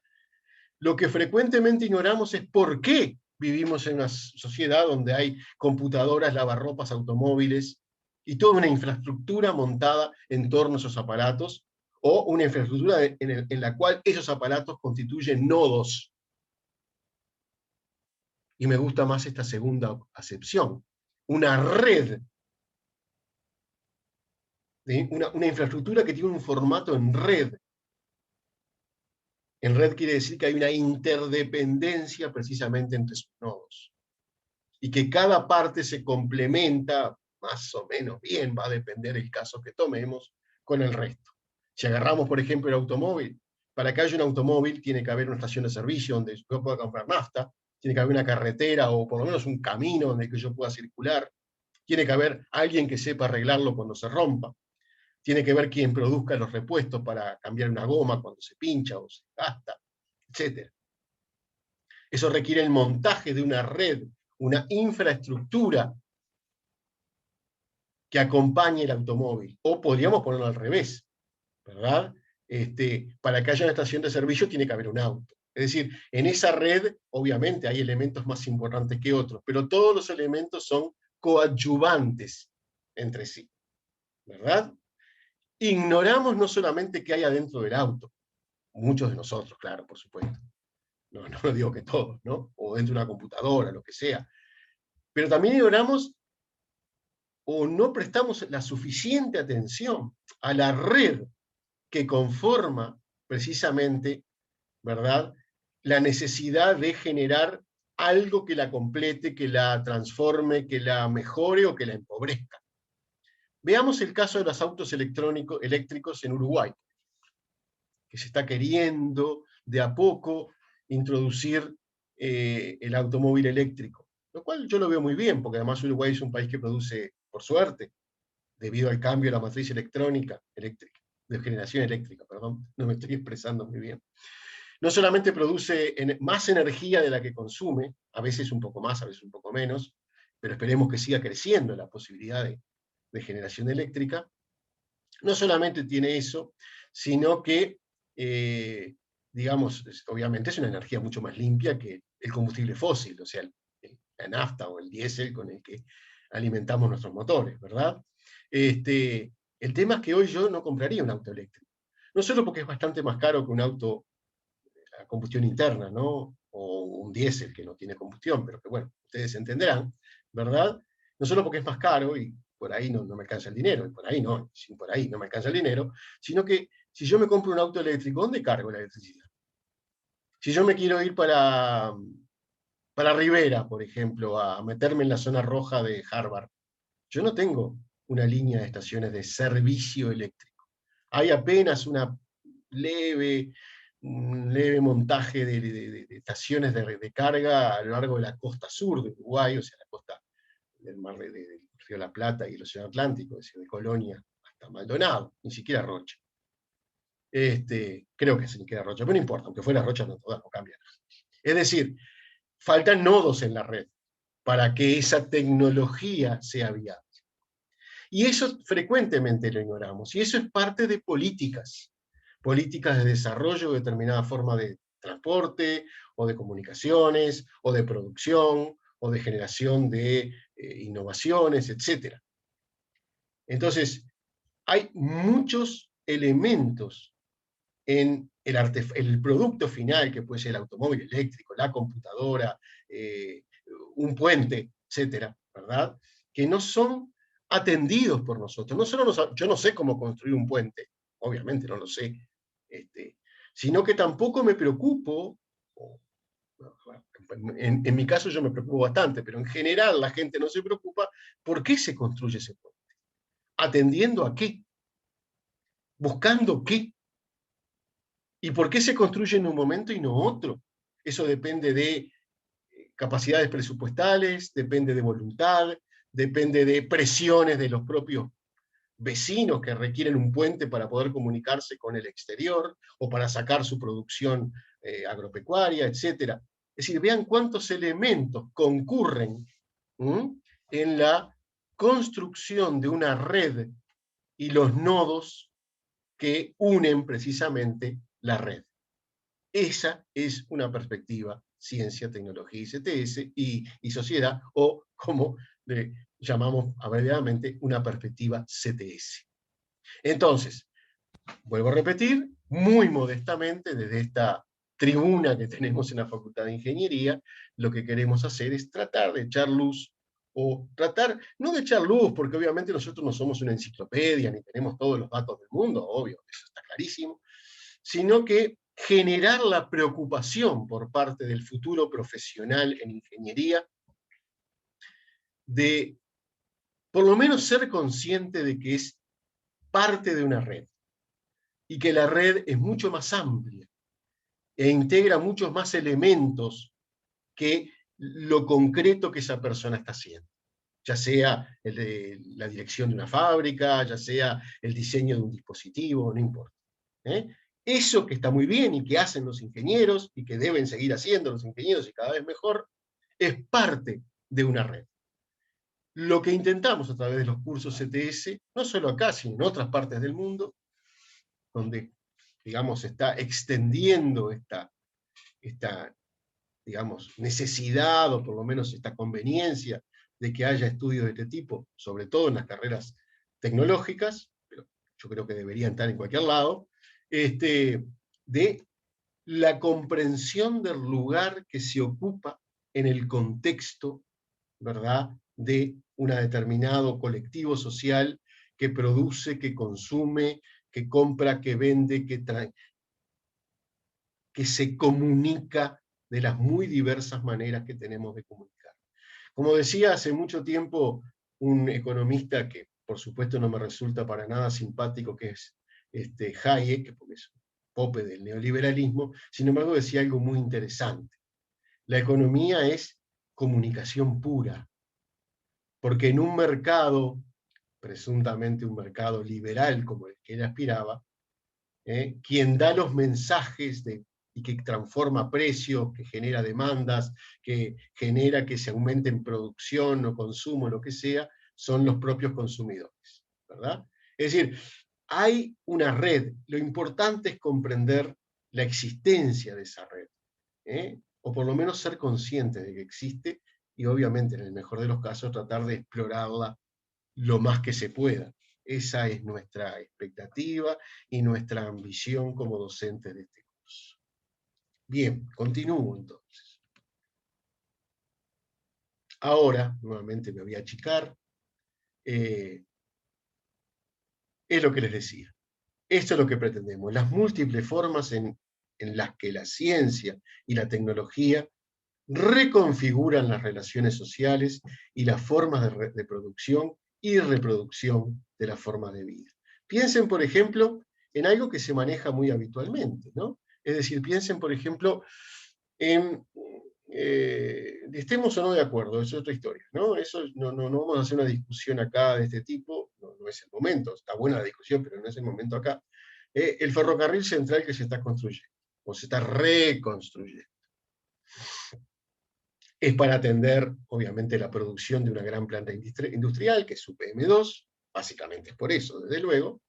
Lo que frecuentemente ignoramos es por qué vivimos en una sociedad donde hay computadoras, lavarropas, automóviles y toda una infraestructura montada en torno a esos aparatos, o una infraestructura en la cual esos aparatos constituyen nodos. Y me gusta más esta segunda acepción. Una red, una infraestructura que tiene un formato en red. En red quiere decir que hay una interdependencia precisamente entre sus nodos. Y que cada parte se complementa más o menos bien, va a depender el caso que tomemos, con el resto. Si agarramos, por ejemplo, el automóvil, para que haya un automóvil tiene que haber una estación de servicio donde yo pueda comprar nafta, tiene que haber una carretera o por lo menos un camino donde yo pueda circular, tiene que haber alguien que sepa arreglarlo cuando se rompa, tiene que haber quien produzca los repuestos para cambiar una goma cuando se pincha o se gasta, etc. Eso requiere el montaje de una red, una infraestructura que acompañe el automóvil. O podríamos ponerlo al revés, ¿verdad? Para que haya una estación de servicio tiene que haber un auto. Es decir, en esa red, obviamente, hay elementos más importantes que otros, pero todos los elementos son coadyuvantes entre sí, ¿verdad? Ignoramos no solamente qué hay adentro del auto, muchos de nosotros, claro, por supuesto. No digo que todos, ¿no? O dentro de una computadora, lo que sea. Pero también ignoramos o no prestamos la suficiente atención a la red que conforma precisamente, ¿verdad?, la necesidad de generar algo que la complete, que la transforme, que la mejore o que la empobrezca. Veamos el caso de los autos eléctricos en Uruguay, que se está queriendo de a poco introducir el automóvil eléctrico, lo cual yo lo veo muy bien, porque además Uruguay es un país que produce, por suerte, debido al cambio de la matriz eléctrica, de generación eléctrica, perdón, no me estoy expresando muy bien. No solamente produce más energía de la que consume, a veces un poco más, a veces un poco menos, pero esperemos que siga creciendo la posibilidad de generación eléctrica. No solamente tiene eso, sino que, digamos, obviamente es una energía mucho más limpia que el combustible fósil, o sea, la nafta o el diésel con el que alimentamos nuestros motores, ¿verdad? El tema es que hoy yo no compraría un auto eléctrico. No solo porque es bastante más caro que un auto a combustión interna, ¿no? O un diésel que no tiene combustión, pero que bueno, ustedes entenderán, ¿verdad? No solo porque es más caro y por ahí no me alcanza el dinero, y por ahí no me alcanza el dinero, sino que si yo me compro un auto eléctrico, ¿dónde cargo la electricidad? Si yo me quiero ir para Rivera, por ejemplo, a meterme en la zona roja de Harvard, yo no tengo una línea de estaciones de servicio eléctrico. Hay apenas un leve montaje de estaciones de carga a lo largo de la costa sur de Uruguay, o sea, la costa del mar del Río de la Plata y el Océano Atlántico, es decir, de Colonia hasta Maldonado, ni siquiera Rocha. Creo que ni siquiera Rocha, pero no importa, aunque fuera Rocha no todas no cambian. Es decir, faltan nodos en la red para que esa tecnología sea viable. Y eso frecuentemente lo ignoramos, y eso es parte de políticas de desarrollo de determinada forma de transporte, o de comunicaciones, o de producción, o de generación de innovaciones, etc. Entonces, hay muchos elementos en el producto final, que puede ser el automóvil eléctrico, la computadora, un puente, etcétera, ¿verdad?, que no son atendidos por nosotros. Yo no sé cómo construir un puente, obviamente no lo sé, sino que tampoco me preocupo, en mi caso yo me preocupo bastante, pero en general la gente no se preocupa por qué se construye ese puente. ¿Atendiendo a qué? ¿Buscando qué? ¿Y por qué se construye en un momento y no otro? Eso depende de capacidades presupuestales, depende de voluntad, depende de presiones de los propios vecinos que requieren un puente para poder comunicarse con el exterior o para sacar su producción agropecuaria, etc. Es decir, vean cuántos elementos concurren en la construcción de una red y los nodos que unen precisamente la red. Esa es una perspectiva ciencia, tecnología y CTS y sociedad, o como le llamamos abreviadamente, una perspectiva CTS. Entonces, vuelvo a repetir, muy modestamente, desde esta tribuna que tenemos en la Facultad de Ingeniería, lo que queremos hacer es tratar de echar luz, o tratar, no de echar luz, porque obviamente nosotros no somos una enciclopedia, ni tenemos todos los datos del mundo, obvio, eso está clarísimo, sino que generar la preocupación por parte del futuro profesional en ingeniería de por lo menos ser consciente de que es parte de una red, y que la red es mucho más amplia, e integra muchos más elementos que lo concreto que esa persona está haciendo, ya sea la dirección de una fábrica, ya sea el diseño de un dispositivo, no importa. Eso que está muy bien y que hacen los ingenieros, y que deben seguir haciendo los ingenieros y cada vez mejor, es parte de una red. Lo que intentamos a través de los cursos CTS, no solo acá, sino en otras partes del mundo, donde, digamos, se está extendiendo esta digamos, necesidad, o por lo menos esta conveniencia de que haya estudios de este tipo, sobre todo en las carreras tecnológicas, pero yo creo que deberían estar en cualquier lado, de la comprensión del lugar que se ocupa en el contexto, ¿verdad?, de un determinado colectivo social que produce, que consume, que compra, que vende, que se comunica de las muy diversas maneras que tenemos de comunicar. Como decía hace mucho tiempo un economista que por supuesto no me resulta para nada simpático, que es Hayek, porque es pope del neoliberalismo, sin embargo decía algo muy interesante. La economía es comunicación pura, porque en un mercado, presuntamente un mercado liberal como el que él aspiraba, quien da los mensajes y que transforma precios, que genera demandas, que genera que se aumente en producción o consumo, lo que sea, son los propios consumidores, ¿verdad? Es decir, hay una red, lo importante es comprender la existencia de esa red, o por lo menos ser consciente de que existe, y obviamente en el mejor de los casos tratar de explorarla lo más que se pueda. Esa es nuestra expectativa y nuestra ambición como docentes de este curso. Bien, continúo entonces. Ahora, nuevamente me voy a achicar. Es lo que les decía. Esto es lo que pretendemos. Las múltiples formas en las que la ciencia y la tecnología reconfiguran las relaciones sociales y las formas de producción y reproducción de las formas de vida. Piensen, por ejemplo, en algo que se maneja muy habitualmente, ¿no? Es decir, piensen, por ejemplo, en, estemos o no de acuerdo, es otra historia, ¿no? Eso no vamos a hacer una discusión acá de este tipo, no es el momento, está buena la discusión, pero no es el momento acá. El ferrocarril central que se está construyendo, o se está reconstruyendo, es para atender, obviamente, la producción de una gran planta industrial, que es UPM2, básicamente es por eso, desde luego,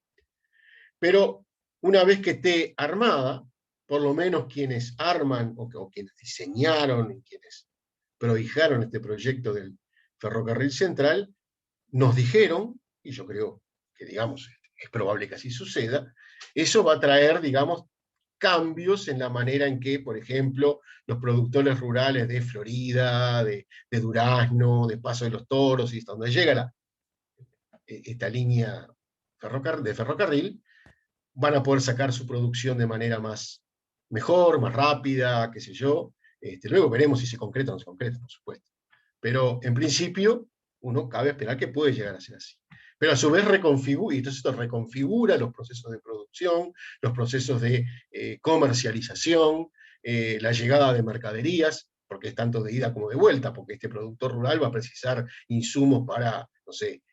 pero una vez que esté armada, por lo menos quienes arman, o quienes diseñaron, y quienes prohijaron este proyecto del ferrocarril central, nos dijeron, y yo creo que, digamos, es probable que así suceda, eso va a traer, digamos, cambios en la manera en que, por ejemplo, los productores rurales de Florida, de Durazno, de Paso de los Toros, y hasta donde llega esta línea de ferrocarril, van a poder sacar su producción de manera mejor, más rápida, qué sé yo. Luego veremos si se concreta o no se concreta, por supuesto. Pero en principio, uno cabe esperar que puede llegar a ser así. Pero a su vez reconfigura, y entonces esto reconfigura los procesos de producción, los procesos de comercialización, la llegada de mercaderías, porque es tanto de ida como de vuelta, porque este productor rural va a precisar insumos para, no sé,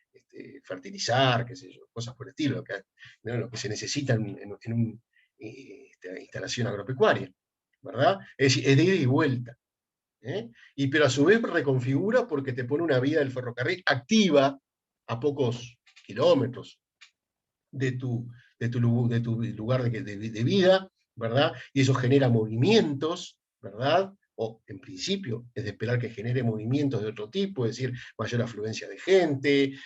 fertilizar, qué sé yo, cosas por el estilo, lo que se necesita en una instalación agropecuaria, ¿verdad? Es decir, es de ida y vuelta. Pero a su vez reconfigura porque te pone una vía del ferrocarril activa a pocos kilómetros de tu lugar de vida, ¿verdad? Y eso genera movimientos, ¿verdad? O en principio es de esperar que genere movimientos de otro tipo, es decir, mayor afluencia de gente,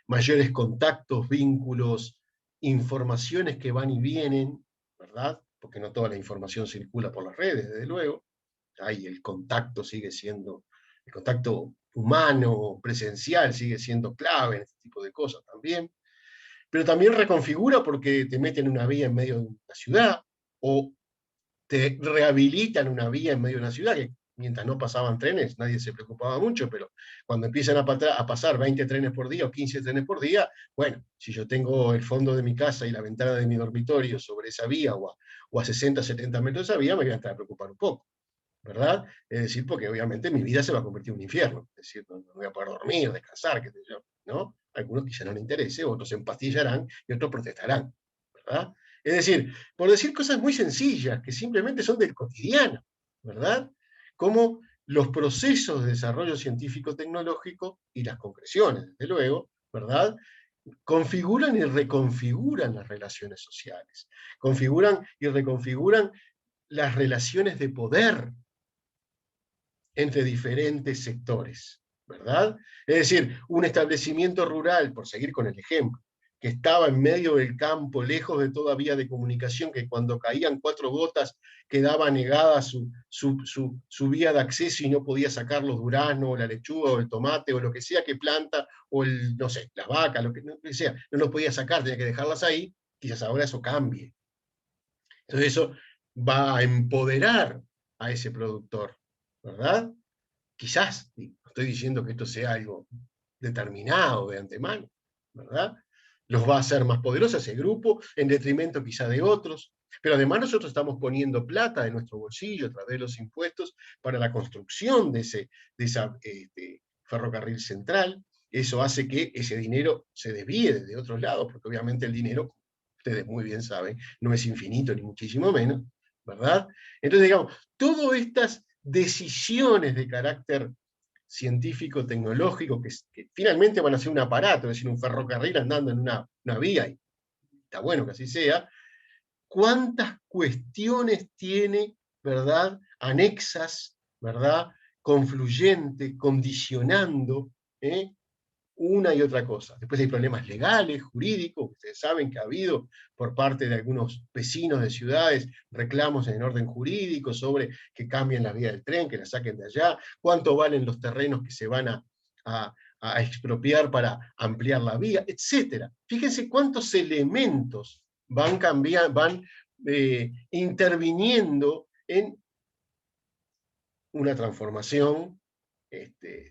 mayores contactos, vínculos, informaciones que van y vienen, ¿verdad? Porque no toda la información circula por las redes, desde luego. Ahí el contacto sigue siendo, el contacto humano, presencial, sigue siendo clave en este tipo de cosas también. Pero también reconfigura porque te meten una vía en medio de una ciudad, o te rehabilitan una vía en medio de una ciudad, que mientras no pasaban trenes nadie se preocupaba mucho, pero cuando empiezan a pasar 20 trenes por día o 15 trenes por día, bueno, si yo tengo el fondo de mi casa y la ventana de mi dormitorio sobre esa vía, o a 60, 70 metros de esa vía, me voy a entrar a preocupar un poco, ¿verdad? Es decir, porque obviamente mi vida se va a convertir en un infierno, es decir, no voy a poder dormir, descansar, qué sé yo, ¿no? Algunos quizá no les interese, otros se empastillarán y otros protestarán, ¿verdad? Es decir, por decir cosas muy sencillas, que simplemente son del cotidiano, ¿verdad? Como los procesos de desarrollo científico-tecnológico y las concreciones, desde luego, ¿verdad? Configuran y reconfiguran las relaciones sociales, configuran y reconfiguran las relaciones de poder entre diferentes sectores, ¿verdad? Es decir, un establecimiento rural, por seguir con el ejemplo, que estaba en medio del campo, lejos de toda vía de comunicación, que cuando caían 4 gotas quedaba negada su vía de acceso y no podía sacar los duraznos, o la lechuga, o el tomate, o lo que sea que planta, o no sé, las vacas, lo que sea, no los podía sacar, tenía que dejarlas ahí. quizás ahora eso cambie. Entonces eso va a empoderar a ese productor, ¿verdad? Quizás, no estoy diciendo que esto sea algo determinado de antemano, ¿verdad? Los va a hacer más poderosos ese grupo, en detrimento quizá de otros, pero además nosotros estamos poniendo plata de nuestro bolsillo a través de los impuestos para la construcción de esa ferrocarril central. Eso hace que ese dinero se desvíe de otros lados, porque obviamente el dinero, ustedes muy bien saben, no es infinito ni muchísimo menos, ¿verdad? Entonces, digamos, todas estas decisiones de carácter científico, tecnológico, que finalmente van a ser un aparato, es decir, un ferrocarril andando en una vía, y está bueno que así sea, cuántas cuestiones tiene, ¿verdad?, anexas, ¿verdad?, confluyente, condicionando, una y otra cosa. Después hay problemas legales, jurídicos, ustedes saben que ha habido por parte de algunos vecinos de ciudades reclamos en orden jurídico sobre que cambien la vía del tren, que la saquen de allá, cuánto valen los terrenos que se van a expropiar para ampliar la vía, etc. Fíjense cuántos elementos van cambiando, van interviniendo en una transformación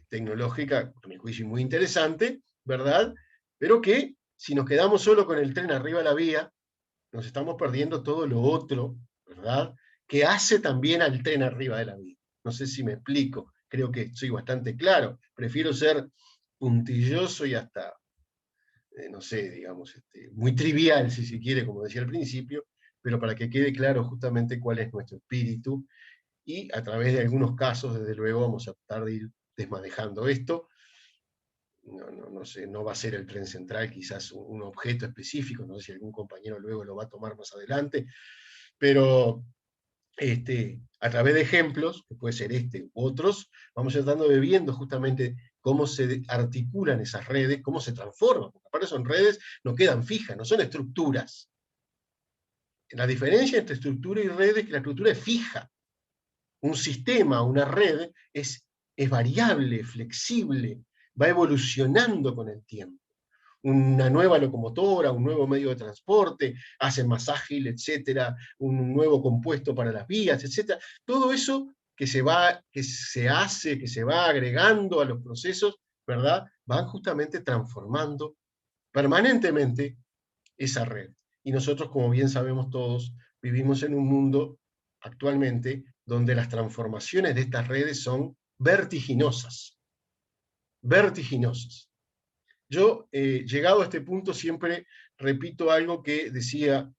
tecnológica, a mi juicio, muy interesante, ¿verdad? Pero que, si nos quedamos solo con el tren arriba de la vía, nos estamos perdiendo todo lo otro, ¿verdad?, que hace también al tren arriba de la vía. No sé si me explico, creo que soy bastante claro. Prefiero ser puntilloso y hasta, no sé, digamos, muy trivial, si se quiere, como decía al principio, pero para que quede claro justamente cuál es nuestro espíritu, y a través de algunos casos, desde luego, vamos a tratar de ir desmanejando esto. No sé, no va a ser el tren central quizás un objeto específico, no sé si algún compañero luego lo va a tomar más adelante, pero a través de ejemplos, que puede ser este u otros, vamos tratando de viendo justamente cómo se articulan esas redes, cómo se transforman, porque aparte son redes, no quedan fijas, no son estructuras. La diferencia entre estructura y red es que la estructura es fija. Un sistema, una red, es variable, flexible, va evolucionando con el tiempo. Una nueva locomotora, un nuevo medio de transporte, hace más ágil, etcétera, un nuevo compuesto para las vías, etcétera. Todo eso que se hace, que se va agregando a los procesos, ¿verdad?, van justamente transformando permanentemente esa red. Y nosotros, como bien sabemos todos, vivimos en un mundo actualmente donde las transformaciones de estas redes son vertiginosas. Vertiginosas. Yo, llegado a este punto, siempre repito algo que decía,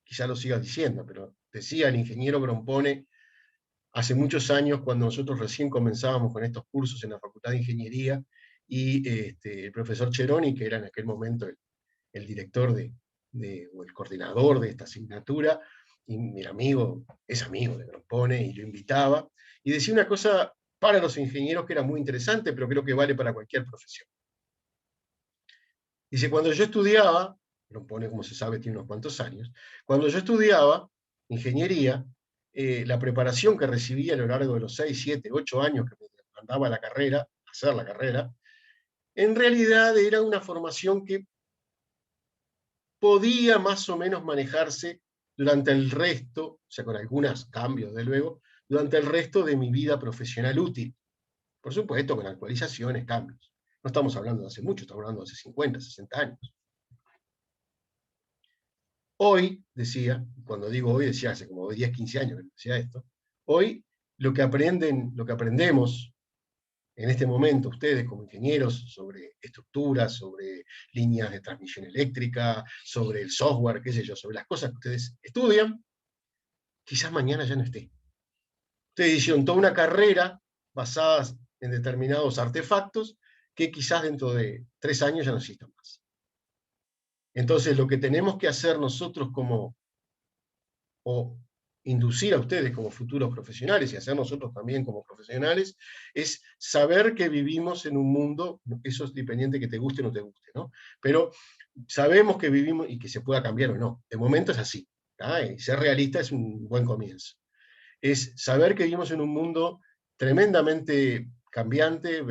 quizá lo siga diciendo, pero decía el ingeniero Grompone hace muchos años, cuando nosotros recién comenzábamos con estos cursos en la Facultad de Ingeniería, y el profesor Cheroni, que era en aquel momento el director o el coordinador de esta asignatura, y mi amigo, es amigo de Grompone, y lo invitaba, y decía una cosa para los ingenieros que era muy interesante, pero creo que vale para cualquier profesión. Dice, cuando yo estudiaba, Grompone, como se sabe, tiene unos cuantos años, cuando yo estudiaba ingeniería, la preparación que recibía a lo largo de los 6, 7, 8 años que me mandaba a la carrera, a hacer la carrera, en realidad era una formación que podía más o menos manejarse durante el resto, o sea, con algunos cambios, de luego, durante el resto de mi vida profesional útil. Por supuesto, con actualizaciones, cambios. No estamos hablando de hace mucho, estamos hablando de hace 50, 60 años. Hoy, decía, cuando digo hoy, decía hace como 10, 15 años que decía esto, hoy lo que aprendemos en este momento ustedes como ingenieros sobre estructuras, sobre líneas de transmisión eléctrica, sobre el software, qué sé yo, sobre las cosas que ustedes estudian, quizás mañana ya no esté. Ustedes hicieron toda una carrera basada en determinados artefactos que quizás dentro de 3 años ya no existan más. Entonces lo que tenemos que hacer nosotros o inducir a ustedes como futuros profesionales y hacer nosotros también como profesionales, es saber que vivimos en un mundo, eso es dependiente que te guste o no te guste, ¿no? Pero sabemos que vivimos y que se pueda cambiar o no. De momento es así. Y ser realista es un buen comienzo. Es saber que vivimos en un mundo tremendamente cambiante,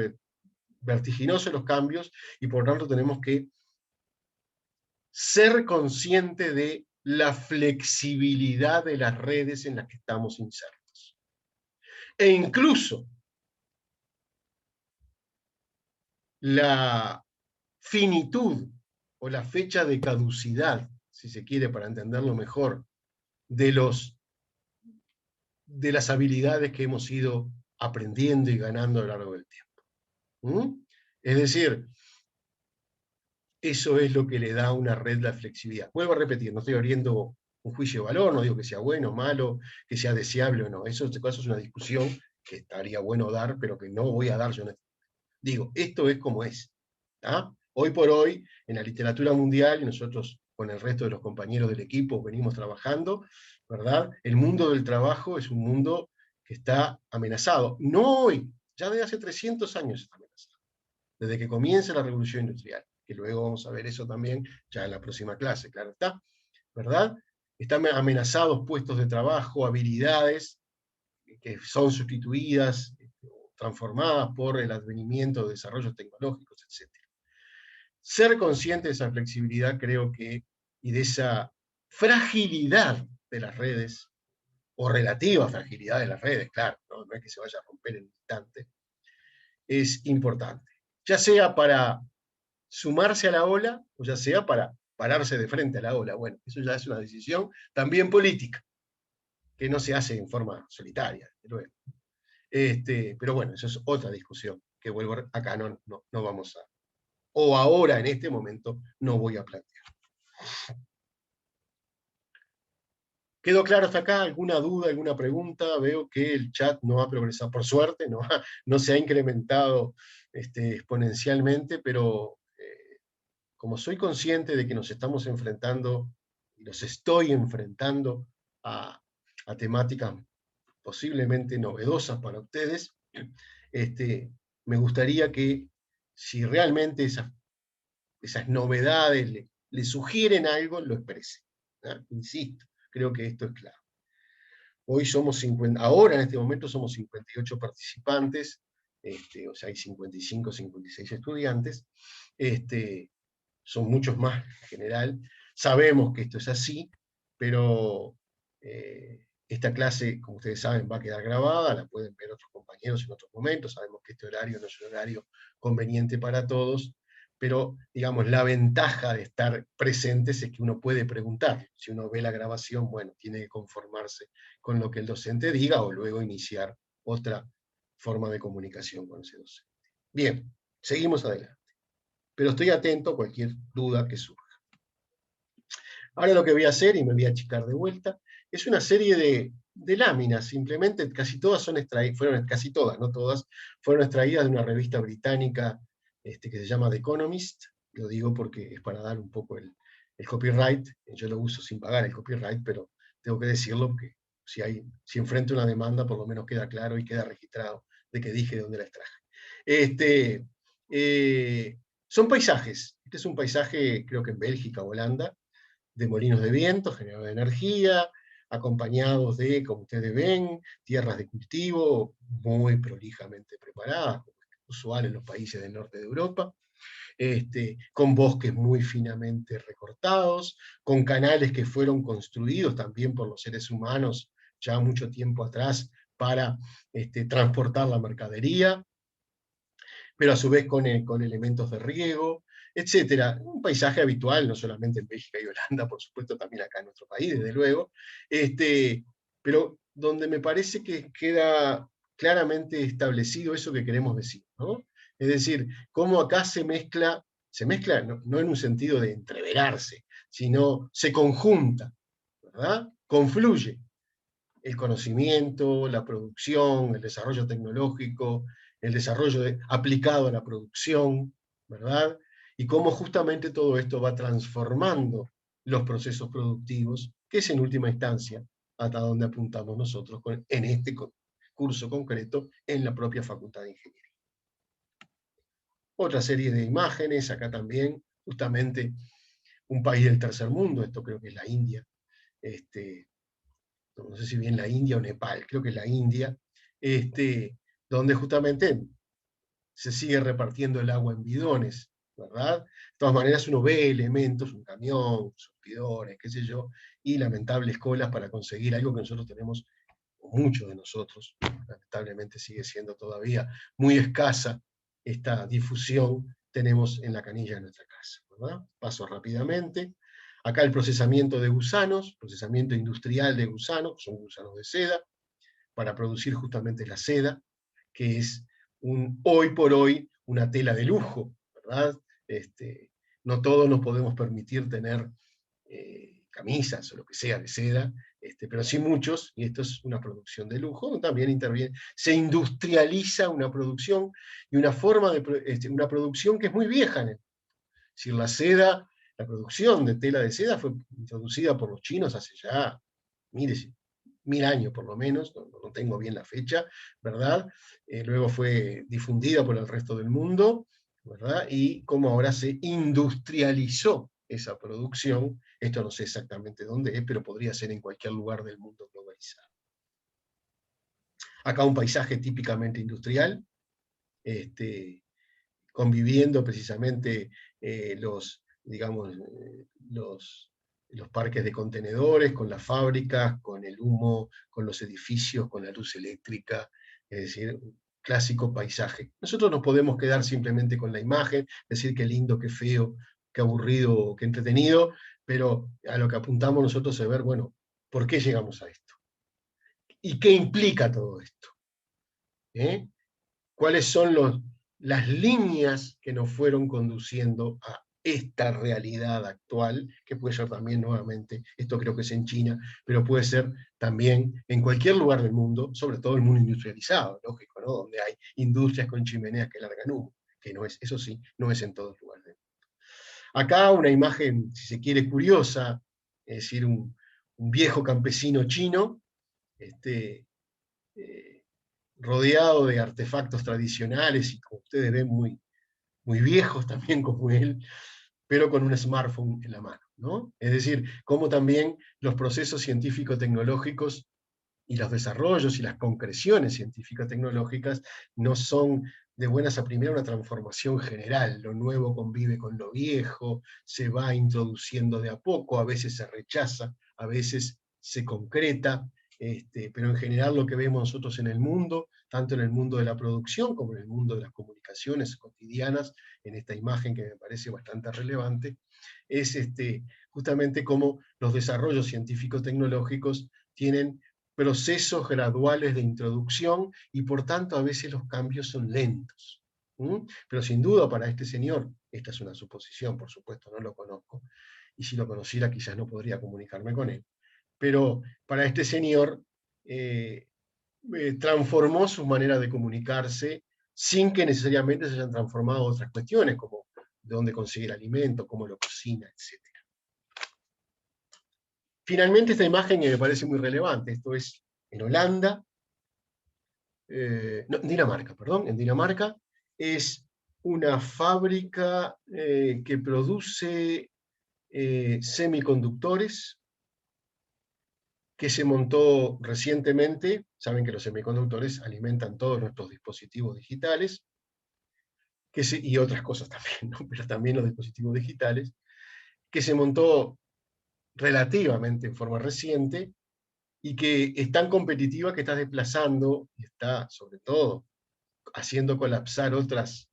vertiginoso en los cambios, y por tanto tenemos que ser consciente de la flexibilidad de las redes en las que estamos insertos. E incluso la finitud o la fecha de caducidad, si se quiere para entenderlo mejor, de las habilidades que hemos ido aprendiendo y ganando a lo largo del tiempo. Es decir, eso es lo que le da a una red la flexibilidad. Vuelvo a repetir, no estoy abriendo un juicio de valor, no digo que sea bueno o malo, que sea deseable o no. Eso en este caso es una discusión que estaría bueno dar, pero que no voy a dar yo. Digo, esto es como es. ¿Ah? Hoy por hoy, en la literatura mundial, y nosotros con el resto de los compañeros del equipo venimos trabajando, ¿verdad? El mundo del trabajo es un mundo que está amenazado. No hoy, ya desde hace 300 años está amenazado. Desde que comienza la revolución industrial, que luego vamos a ver eso también ya en la próxima clase, claro está, ¿verdad? Están amenazados puestos de trabajo, habilidades que son sustituidas, transformadas por el advenimiento de desarrollos tecnológicos, etc. Ser consciente de esa flexibilidad, creo que, y de esa fragilidad de las redes, o relativa fragilidad de las redes, claro, no es que se vaya a romper en un instante, es importante. Ya sea para sumarse a la ola, o ya sea para pararse de frente a la ola. Bueno, eso ya es una decisión también política, que no se hace en forma solitaria, desde luego. Pero bueno, eso es otra discusión, que vuelvo acá no vamos a, o ahora en este momento no voy a plantear. ¿Quedó claro hasta acá? ¿Alguna duda, alguna pregunta? Veo que el chat no ha progresado, por suerte, no se ha incrementado exponencialmente, pero como soy consciente de que nos estamos enfrentando, y los estoy enfrentando a temáticas posiblemente novedosas para ustedes, me gustaría que si realmente esas novedades le sugieren algo, lo exprese. Insisto, creo que esto es claro. Hoy somos 50, ahora en este momento somos 58 participantes, o sea, hay 55, 56 estudiantes, son muchos más en general. Sabemos que esto es así, pero esta clase, como ustedes saben, va a quedar grabada, la pueden ver otros compañeros en otros momentos, sabemos que este horario no es un horario conveniente para todos, pero digamos, la ventaja de estar presentes es que uno puede preguntar. Si uno ve la grabación, bueno, tiene que conformarse con lo que el docente diga o luego iniciar otra forma de comunicación con ese docente. Bien, seguimos adelante. Pero estoy atento a cualquier duda que surja. Ahora lo que voy a hacer, y me voy a achicar de vuelta, es una serie de láminas, simplemente casi todas son extraídas, casi todas, no todas, fueron extraídas de una revista británica que se llama The Economist. Lo digo porque es para dar un poco el copyright. Yo lo uso sin pagar el copyright, pero tengo que decirlo porque si enfrento una demanda, por lo menos queda claro y queda registrado de que dije de dónde la extraje. Son paisajes. Este es un paisaje, creo que en Bélgica o Holanda, de molinos de viento, generador de energía, acompañados de, como ustedes ven, tierras de cultivo muy prolijamente preparadas, como es usual en los países del norte de Europa, con bosques muy finamente recortados, con canales que fueron construidos también por los seres humanos ya mucho tiempo atrás para transportar la mercadería, pero a su vez con elementos de riego, etcétera. Un paisaje habitual, no solamente en Bélgica y Holanda, por supuesto, también acá en nuestro país, desde luego, pero donde me parece que queda claramente establecido eso que queremos decir, ¿no? Es decir, cómo acá se mezcla no en un sentido de entreverarse, sino se conjunta, ¿verdad? Confluye el conocimiento, la producción, el desarrollo tecnológico, el desarrollo aplicado a la producción, ¿verdad? Y cómo justamente todo esto va transformando los procesos productivos, que es en última instancia hasta donde apuntamos nosotros en este curso concreto en la propia Facultad de Ingeniería. Otra serie de imágenes, acá también, justamente un país del tercer mundo, esto creo que es la India, no sé si bien la India o Nepal, creo que es la India, donde justamente se sigue repartiendo el agua en bidones ¿verdad? De todas maneras uno ve elementos, un camión, surtidores, qué sé yo, y lamentables colas para conseguir algo que nosotros tenemos, muchos de nosotros, lamentablemente sigue siendo todavía muy escasa esta difusión, tenemos en la canilla de nuestra casa, ¿verdad? Paso rápidamente. Acá el procesamiento de gusanos, procesamiento industrial de gusanos, que son gusanos de seda, para producir justamente la seda, que es hoy por hoy una tela de lujo, ¿verdad? No todos nos podemos permitir tener camisas o lo que sea de seda, pero sí muchos, y esto es una producción de lujo, también interviene, se industrializa una producción y una forma de una producción que es muy vieja. Es decir, la seda, la producción de tela de seda fue introducida por los chinos hace ya, mire, 1000 años por lo menos, no tengo bien la fecha, ¿verdad? Luego fue difundida por el resto del mundo, ¿verdad? Y como ahora se industrializó esa producción, esto no sé exactamente dónde es, pero podría ser en cualquier lugar del mundo globalizado. Acá un paisaje típicamente industrial, conviviendo precisamente digamos, los parques de contenedores, con las fábricas, con el humo, con los edificios, con la luz eléctrica, es decir, un clásico paisaje. Nosotros nos podemos quedar simplemente con la imagen, decir qué lindo, qué feo, qué aburrido, qué entretenido, pero a lo que apuntamos nosotros es ver, bueno, ¿por qué llegamos a esto? ¿Y qué implica todo esto? ¿Cuáles son las líneas que nos fueron conduciendo a esta realidad actual, que puede ser también nuevamente, esto creo que es en China, pero puede ser también en cualquier lugar del mundo, sobre todo el mundo industrializado, lógico, ¿no? Donde hay industrias con chimeneas que largan humo, que no es, eso sí, no es en todos lugares del mundo. Acá una imagen, si se quiere, curiosa, es decir, un viejo campesino chino, eh, rodeado de artefactos tradicionales y, como ustedes ven, muy, muy viejos también como él, pero con un smartphone en la mano, ¿no? Es decir, cómo también los procesos científico-tecnológicos y los desarrollos y las concreciones científico-tecnológicas no son de buenas a primeras una transformación general. Lo nuevo convive con lo viejo, se va introduciendo de a poco, a veces se rechaza, a veces se concreta, pero en general lo que vemos nosotros en el mundo, tanto en el mundo de la producción como en el mundo de las comunicaciones cotidianas, en esta imagen que me parece bastante relevante, es justamente cómo los desarrollos científico-tecnológicos tienen procesos graduales de introducción y por tanto a veces los cambios son lentos. Pero sin duda para este señor, esta es una suposición, por supuesto, no lo conozco, y si lo conociera quizás no podría comunicarme con él, pero para este señor transformó su manera de comunicarse sin que necesariamente se hayan transformado otras cuestiones, como de dónde conseguir alimento, cómo lo cocina, etc. Finalmente esta imagen me parece muy relevante, esto es en Holanda, no, en Dinamarca, perdón, en Dinamarca, es una fábrica que produce semiconductores, que se montó recientemente. Saben que los semiconductores alimentan todos nuestros dispositivos digitales, y otras cosas también, ¿no? Pero también los dispositivos digitales, que se montó relativamente en forma reciente, y que es tan competitiva que está desplazando, y está sobre todo haciendo colapsar otras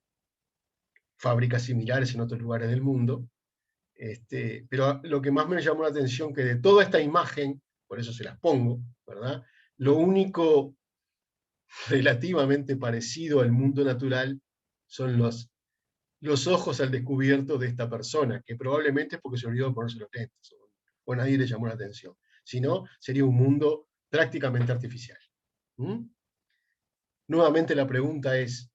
fábricas similares en otros lugares del mundo. Pero lo que más me llamó la atención, que de toda esta imagen, por eso se las pongo, ¿verdad? Lo único relativamente parecido al mundo natural son los ojos al descubierto de esta persona, que probablemente es porque se olvidó de ponerse los lentes, o nadie le llamó la atención. Si no, sería un mundo prácticamente artificial. Nuevamente la pregunta es,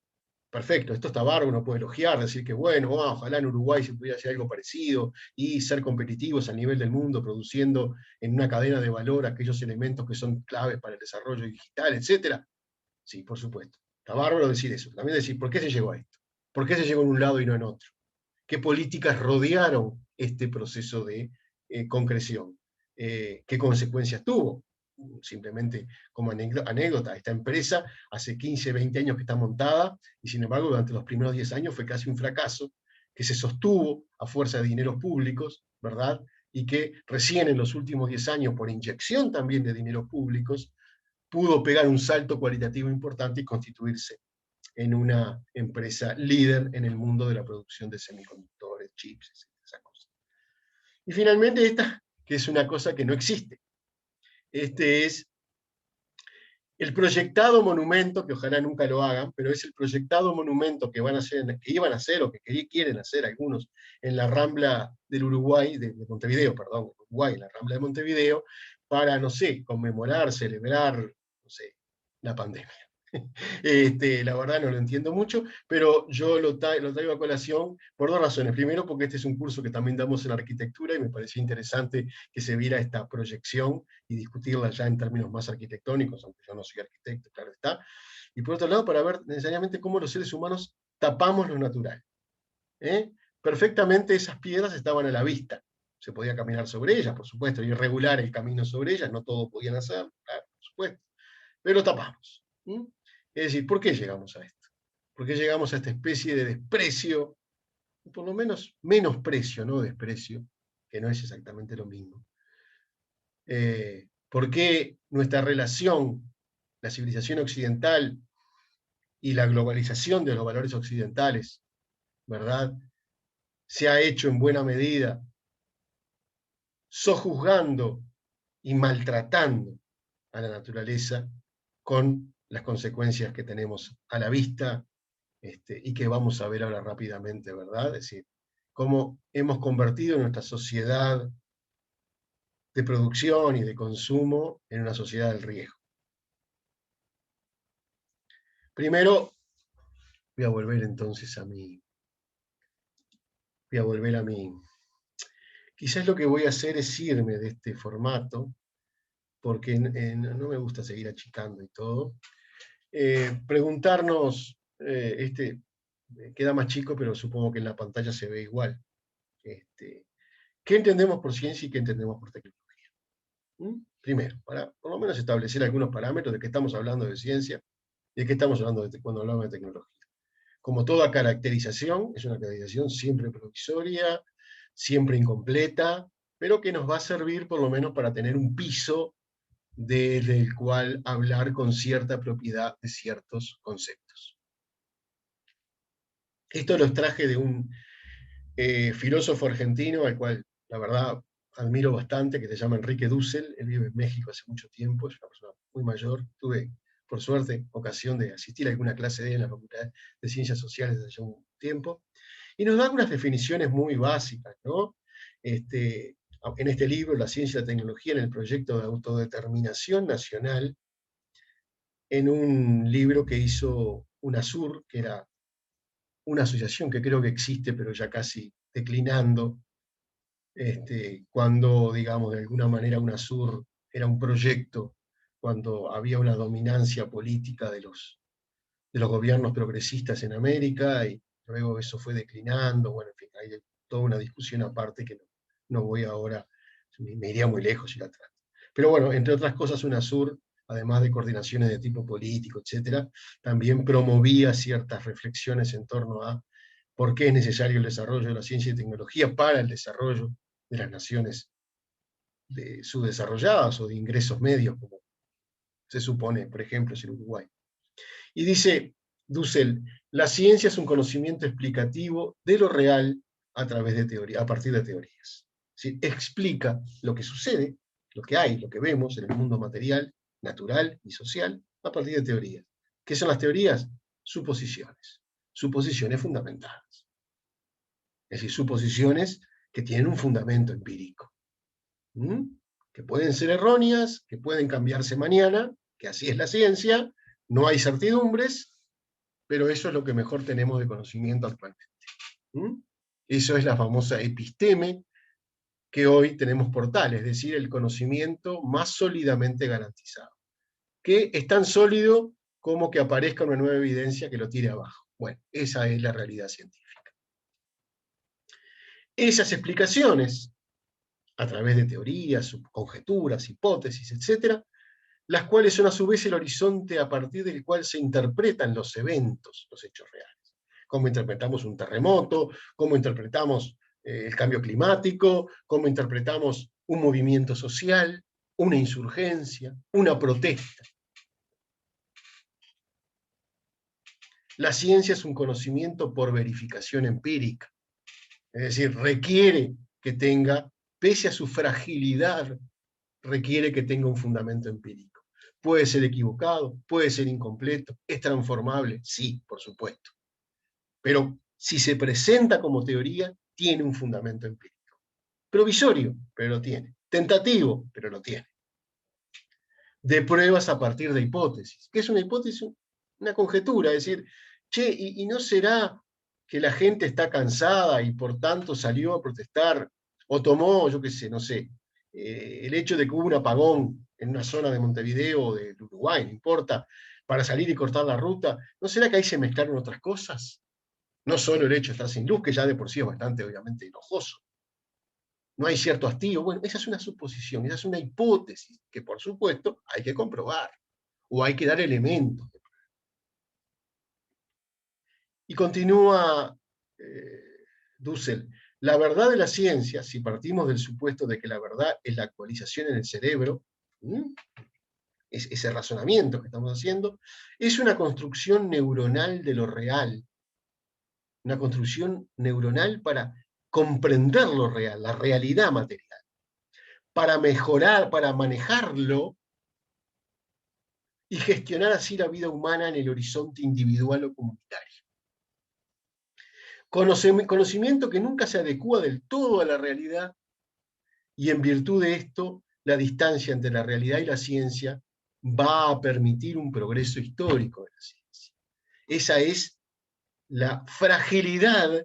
perfecto, esto está bárbaro, uno puede elogiar, decir que bueno, ojalá en Uruguay se pudiera hacer algo parecido y ser competitivos a nivel del mundo, produciendo en una cadena de valor aquellos elementos que son claves para el desarrollo digital, etc. Sí, por supuesto. Está bárbaro decir eso. También decir, ¿por qué se llegó a esto? ¿Por qué se llegó en un lado y no en otro? ¿Qué políticas rodearon este proceso de concreción? ¿Qué consecuencias tuvo? Simplemente como anécdota, esta empresa hace 15, 20 años que está montada, y sin embargo durante los primeros 10 años fue casi un fracaso, que se sostuvo a fuerza de dineros públicos, ¿verdad? Y que recién en los últimos 10 años, por inyección también de dineros públicos, pudo pegar un salto cualitativo importante y constituirse en una empresa líder en el mundo de la producción de semiconductores, chips, esas cosas. Y finalmente esta, que es una cosa que no existe. Este es el proyectado monumento, que ojalá nunca lo hagan, pero es el proyectado monumento que van a hacer, que iban a hacer, o que quieren hacer algunos, en la Rambla del Uruguay, de Montevideo, perdón, Uruguay, la Rambla de Montevideo, para, no sé, conmemorar, celebrar, no sé, la pandemia. La verdad no lo entiendo mucho, pero yo lo traigo a colación por dos razones. Primero, porque este es un curso que también damos en arquitectura y me pareció interesante que se viera esta proyección y discutirla ya en términos más arquitectónicos, aunque yo no soy arquitecto, claro está. Y por otro lado, para ver necesariamente cómo los seres humanos tapamos lo natural. Perfectamente esas piedras estaban a la vista. Se podía caminar sobre ellas, por supuesto, y regular el camino sobre ellas, no todos podían hacerlo, claro, por supuesto. Pero tapamos. Es decir, ¿por qué llegamos a esto? ¿Por qué llegamos a esta especie de desprecio, por lo menos menosprecio, no desprecio, que no es exactamente lo mismo? ¿Por qué nuestra relación, la civilización occidental y la globalización de los valores occidentales, ¿verdad?, se ha hecho en buena medida sojuzgando y maltratando a la naturaleza con las consecuencias que tenemos a la vista y que vamos a ver ahora rápidamente, ¿verdad? Es decir, cómo hemos convertido nuestra sociedad de producción y de consumo en una sociedad del riesgo. Primero, voy a volver entonces a mi... Quizás lo que voy a hacer es irme de este formato, porque no me gusta seguir achicando y todo. Preguntarnos, queda más chico, pero supongo que en la pantalla se ve igual. ¿Qué entendemos por ciencia y qué entendemos por tecnología? Primero, para por lo menos establecer algunos parámetros de qué estamos hablando de ciencia y de qué estamos hablando cuando hablamos de tecnología. Como toda caracterización, es una caracterización siempre provisoria, siempre incompleta, pero que nos va a servir por lo menos para tener un piso desde el cual hablar con cierta propiedad de ciertos conceptos. Esto lo extraje de un filósofo argentino al cual, la verdad, admiro bastante, que se llama Enrique Dussel. Él vive en México hace mucho tiempo, es una persona muy mayor. Tuve, por suerte, ocasión de asistir a alguna clase de él en la Facultad de Ciencias Sociales hace un tiempo. Y nos da unas definiciones muy básicas, ¿no? En este libro, La ciencia y la tecnología en el proyecto de autodeterminación nacional, en un libro que hizo UNASUR, que era una asociación que creo que existe, pero ya casi declinando, cuando, digamos, de alguna manera UNASUR era un proyecto, cuando había una dominancia política de los gobiernos progresistas en América, y luego eso fue declinando. Bueno, en fin, hay toda una discusión aparte que no voy ahora, me iría muy lejos si la trato. Pero bueno, entre otras cosas, UNASUR, además de coordinaciones de tipo político, etc., también promovía ciertas reflexiones en torno a por qué es necesario el desarrollo de la ciencia y tecnología para el desarrollo de las naciones subdesarrolladas o de ingresos medios, como se supone, por ejemplo, es el Uruguay. Y dice Dussel, la ciencia es un conocimiento explicativo de lo real a partir de teorías. ¿Sí? Explica lo que sucede, lo que hay, lo que vemos en el mundo material, natural y social, a partir de teorías. ¿Qué son las teorías? Suposiciones. Suposiciones fundamentadas. Es decir, suposiciones que tienen un fundamento empírico. Que pueden ser erróneas, que pueden cambiarse mañana, que así es la ciencia, no hay certidumbres, pero eso es lo que mejor tenemos de conocimiento actualmente. Eso es la famosa episteme, que hoy tenemos por tal, es decir, el conocimiento más sólidamente garantizado, que es tan sólido como que aparezca una nueva evidencia que lo tire abajo. Bueno, esa es la realidad científica. Esas explicaciones, a través de teorías, conjeturas, hipótesis, etc., las cuales son a su vez el horizonte a partir del cual se interpretan los eventos, los hechos reales. cómo interpretamos un terremoto, cómo interpretamos el cambio climático, cómo interpretamos un movimiento social, una insurgencia, una protesta. La ciencia es un conocimiento por verificación empírica, es decir, requiere que tenga, pese a su fragilidad, requiere que tenga un fundamento empírico. Puede ser equivocado, puede ser incompleto, es transformable, sí, por supuesto. Pero si se presenta como teoría, tiene un fundamento empírico. Provisorio, pero lo tiene. Tentativo, pero lo tiene. De pruebas a partir de hipótesis. ¿Qué es una hipótesis? Una conjetura, es decir, che, ¿y no será que la gente está cansada y por tanto salió a protestar o tomó, yo qué sé, no sé, el hecho de que hubo un apagón en una zona de Montevideo o de Uruguay, no importa, para salir y cortar la ruta? ¿No será que ahí se mezclaron otras cosas? No solo el hecho de estar sin luz, que ya de por sí es bastante, obviamente, enojoso. No hay cierto hastío. Bueno, esa es una suposición, esa es una hipótesis, que por supuesto hay que comprobar, o hay que dar elementos. Y continúa Dussel, la verdad de la ciencia, si partimos del supuesto de que la verdad es la actualización en el cerebro, es ese razonamiento que estamos haciendo, es una construcción neuronal de lo real, una construcción neuronal para comprender lo real, la realidad material, para mejorar, para manejarlo y gestionar así la vida humana en el horizonte individual o comunitario. Conocimiento que nunca se adecua del todo a la realidad, y en virtud de esto, la distancia entre la realidad y la ciencia va a permitir un progreso histórico de la ciencia. Esa es la fragilidad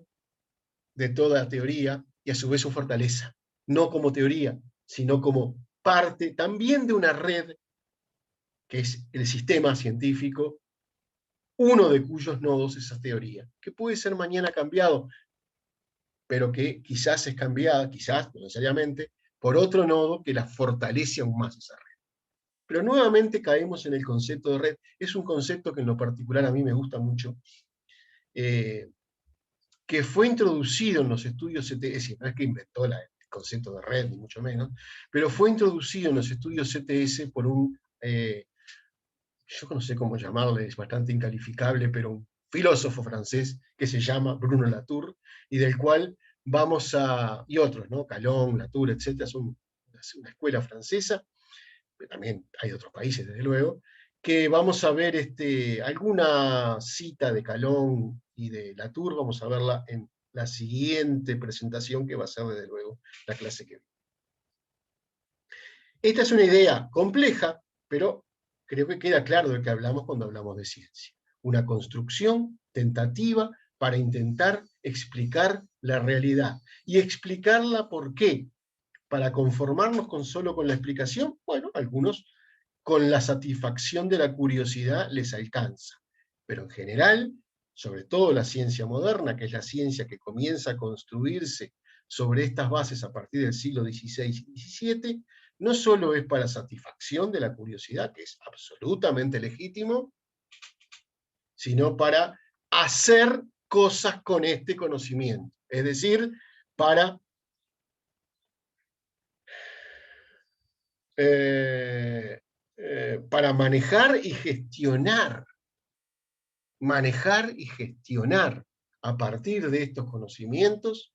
de toda teoría y a su vez su fortaleza, no como teoría, sino como parte también de una red que es el sistema científico, uno de cuyos nodos es esa teoría, que puede ser mañana cambiado, pero que quizás es cambiada, quizás, no necesariamente, por otro nodo que la fortalece aún más esa red. Pero nuevamente caemos en el concepto de red. Es un concepto que en lo particular a mí me gusta mucho, que fue introducido en los estudios CTS, no es que inventó el concepto de red, ni mucho menos, pero fue introducido en los estudios CTS por un, yo no sé cómo llamarle, es bastante incalificable, pero un filósofo francés que se llama Bruno Latour, y del cual vamos a, y otros, ¿no? Calón, Latour, etc., son una escuela francesa, pero también hay de otros países, desde luego, que vamos a ver alguna cita de Calón y de Latour, vamos a verla en la siguiente presentación, que va a ser, desde luego, la clase que viene. Esta es una idea compleja, pero creo que queda claro de qué hablamos cuando hablamos de ciencia. Una construcción tentativa para intentar explicar la realidad. ¿Y explicarla por qué? Para conformarnos solo con la explicación, bueno, algunos con la satisfacción de la curiosidad les alcanza. Pero en general, sobre todo la ciencia moderna, que es la ciencia que comienza a construirse sobre estas bases a partir del siglo XVI y XVII, no solo es para satisfacción de la curiosidad, que es absolutamente legítimo, sino para hacer cosas con este conocimiento. Es decir, para manejar y gestionar a partir de estos conocimientos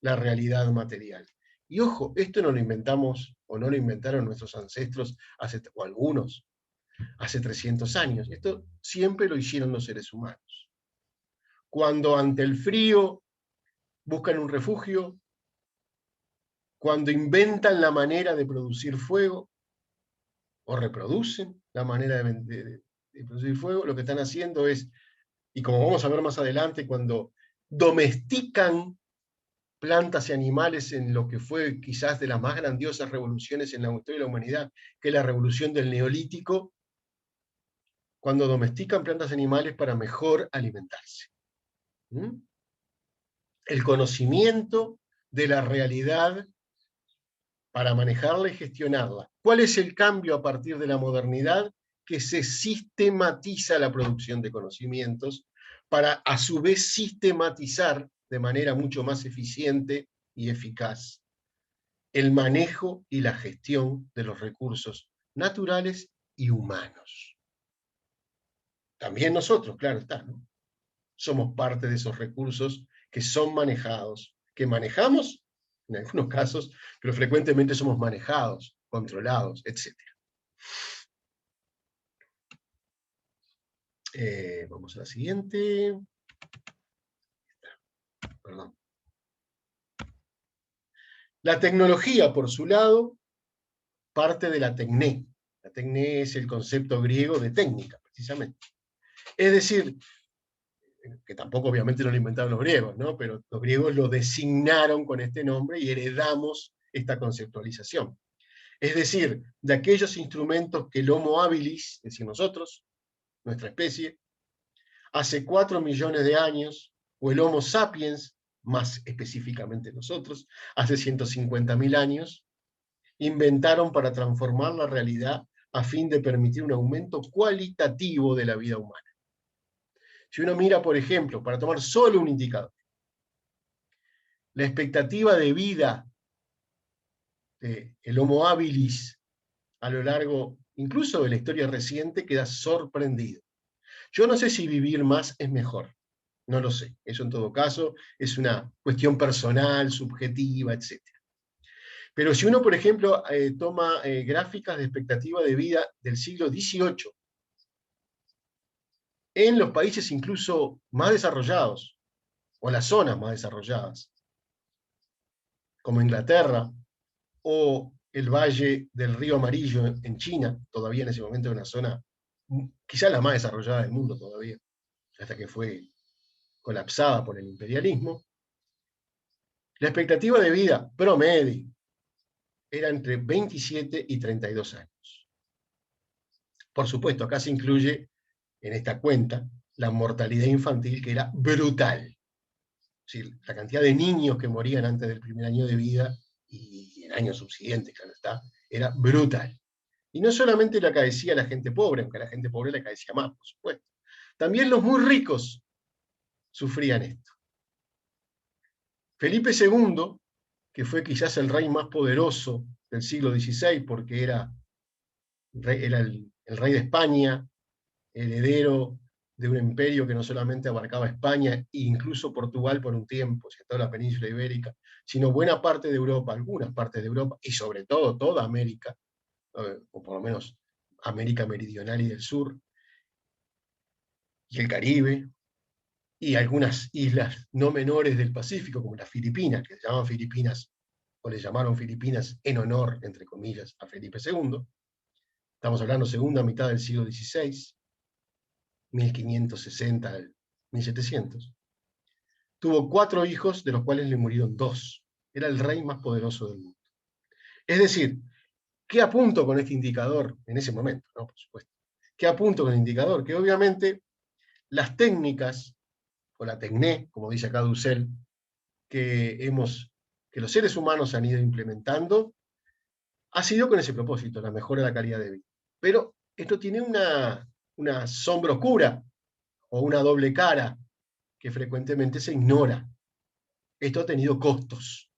la realidad material. Y ojo, esto no lo inventamos o no lo inventaron nuestros ancestros, o algunos, hace 300 años. Esto siempre lo hicieron los seres humanos. Cuando ante el frío buscan un refugio, cuando inventan la manera de producir fuego, o reproducen la manera de producir fuego, lo que están haciendo es, y como vamos a ver más adelante, cuando domestican plantas y animales en lo que fue quizás de las más grandiosas revoluciones en la historia de la humanidad, que es la revolución del Neolítico, cuando domestican plantas y animales para mejor alimentarse. El conocimiento de la realidad para manejarla y gestionarla. ¿Cuál es el cambio a partir de la modernidad? Que se sistematiza la producción de conocimientos para a su vez sistematizar de manera mucho más eficiente y eficaz el manejo y la gestión de los recursos naturales y humanos. También nosotros, claro está, ¿no? Somos parte de esos recursos que son manejados, que manejamos en algunos casos, pero frecuentemente somos manejados, controlados, etc. Vamos a la siguiente. Perdón. La tecnología, por su lado, parte de la tecné. La tecné es el concepto griego de técnica, precisamente. Es decir, que tampoco obviamente no lo inventaron los griegos, ¿no? Pero los griegos lo designaron con este nombre y heredamos esta conceptualización. Es decir, de aquellos instrumentos que el Homo habilis, es decir, nosotros, nuestra especie, hace 4 millones de años, o el Homo sapiens, más específicamente nosotros, hace 150.000 años, inventaron para transformar la realidad a fin de permitir un aumento cualitativo de la vida humana. Si uno mira, por ejemplo, para tomar solo un indicador, la expectativa de vida del Homo habilis a lo largo incluso de la historia reciente queda sorprendido. Yo no sé si vivir más es mejor, no lo sé. Eso en todo caso es una cuestión personal, subjetiva, etc. Pero si uno, por ejemplo, toma gráficas de expectativa de vida del siglo XVIII, en los países incluso más desarrollados, o las zonas más desarrolladas, como Inglaterra, o el Valle del Río Amarillo en China, todavía en ese momento era una zona quizás la más desarrollada del mundo todavía, hasta que fue colapsada por el imperialismo. La expectativa de vida promedio era entre 27 y 32 años. Por supuesto, acá se incluye en esta cuenta la mortalidad infantil, que era brutal. Es decir, la cantidad de niños que morían antes del primer año de vida y en años subsiguientes, claro está, era brutal. Y no solamente le acaecía a la gente pobre, aunque a la gente pobre le acaecía más, por supuesto. También los muy ricos sufrían esto. Felipe II, que fue quizás el rey más poderoso del siglo XVI, porque era el rey de España, heredero de un imperio que no solamente abarcaba España e incluso Portugal por un tiempo, toda la península ibérica, sino buena parte de Europa, algunas partes de Europa, y sobre todo toda América, o por lo menos América Meridional y del Sur, y el Caribe, y algunas islas no menores del Pacífico, como las Filipinas, que se llaman Filipinas, o le llamaron Filipinas en honor, entre comillas, a Felipe II. Estamos hablando segunda mitad del siglo XVI, 1560 al 1700. Tuvo 4 hijos, de los cuales le murieron 2. Era el rey más poderoso del mundo. Es decir, ¿qué apunto con este indicador en ese momento? ¿No? Por supuesto. ¿Qué apunto con el indicador? Que obviamente las técnicas, o la tecné, como dice acá Dussel, que los seres humanos han ido implementando, ha sido con ese propósito, la mejora de la calidad de vida. Pero esto tiene una sombra oscura, o una doble cara, que frecuentemente se ignora. Esto ha tenido costos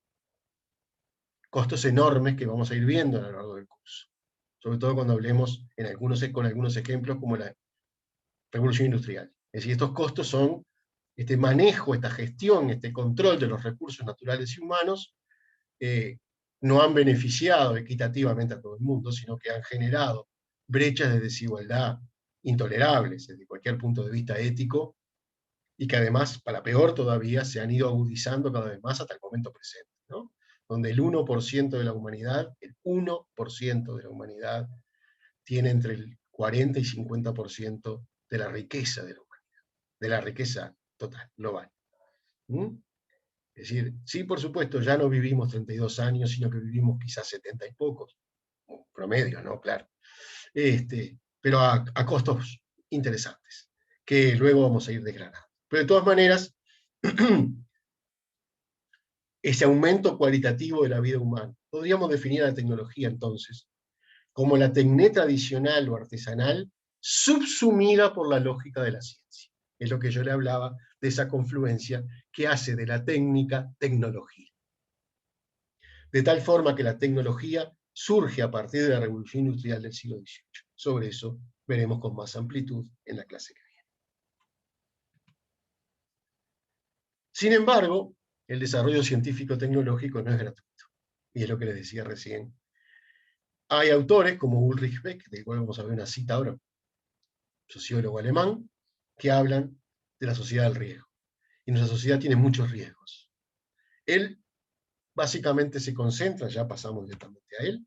enormes que vamos a ir viendo a lo largo del curso. Sobre todo cuando hablemos con algunos ejemplos como la revolución industrial. Es decir, estos costos son este manejo, esta gestión, este control de los recursos naturales y humanos, no han beneficiado equitativamente a todo el mundo, sino que han generado brechas de desigualdad intolerables desde cualquier punto de vista ético, y que además, para peor todavía, se han ido agudizando cada vez más hasta el momento presente, ¿no? Donde el 1% de la humanidad, el 1% de la humanidad, tiene entre el 40 y 50% de la riqueza de la humanidad, de la riqueza total, global. ¿Mm? Es decir, sí, por supuesto, ya no vivimos 32 años, sino que vivimos quizás 70 y pocos, promedio, ¿no? Claro. Pero a costos interesantes, que luego vamos a ir desgranando. Pero de todas maneras, ese aumento cualitativo de la vida humana, podríamos definir a la tecnología entonces como la tecné tradicional o artesanal subsumida por la lógica de la ciencia. Es lo que yo le hablaba de esa confluencia que hace de la técnica tecnología. De tal forma que la tecnología surge a partir de la revolución industrial del siglo XVIII. Sobre eso veremos con más amplitud en la clase que viene. Sin embargo, el desarrollo científico-tecnológico no es gratuito, y es lo que les decía recién. Hay autores como Ulrich Beck, del cual vamos a ver una cita ahora, sociólogo alemán, que hablan de la sociedad del riesgo. Y nuestra sociedad tiene muchos riesgos. Él básicamente se concentra, ya pasamos directamente a él,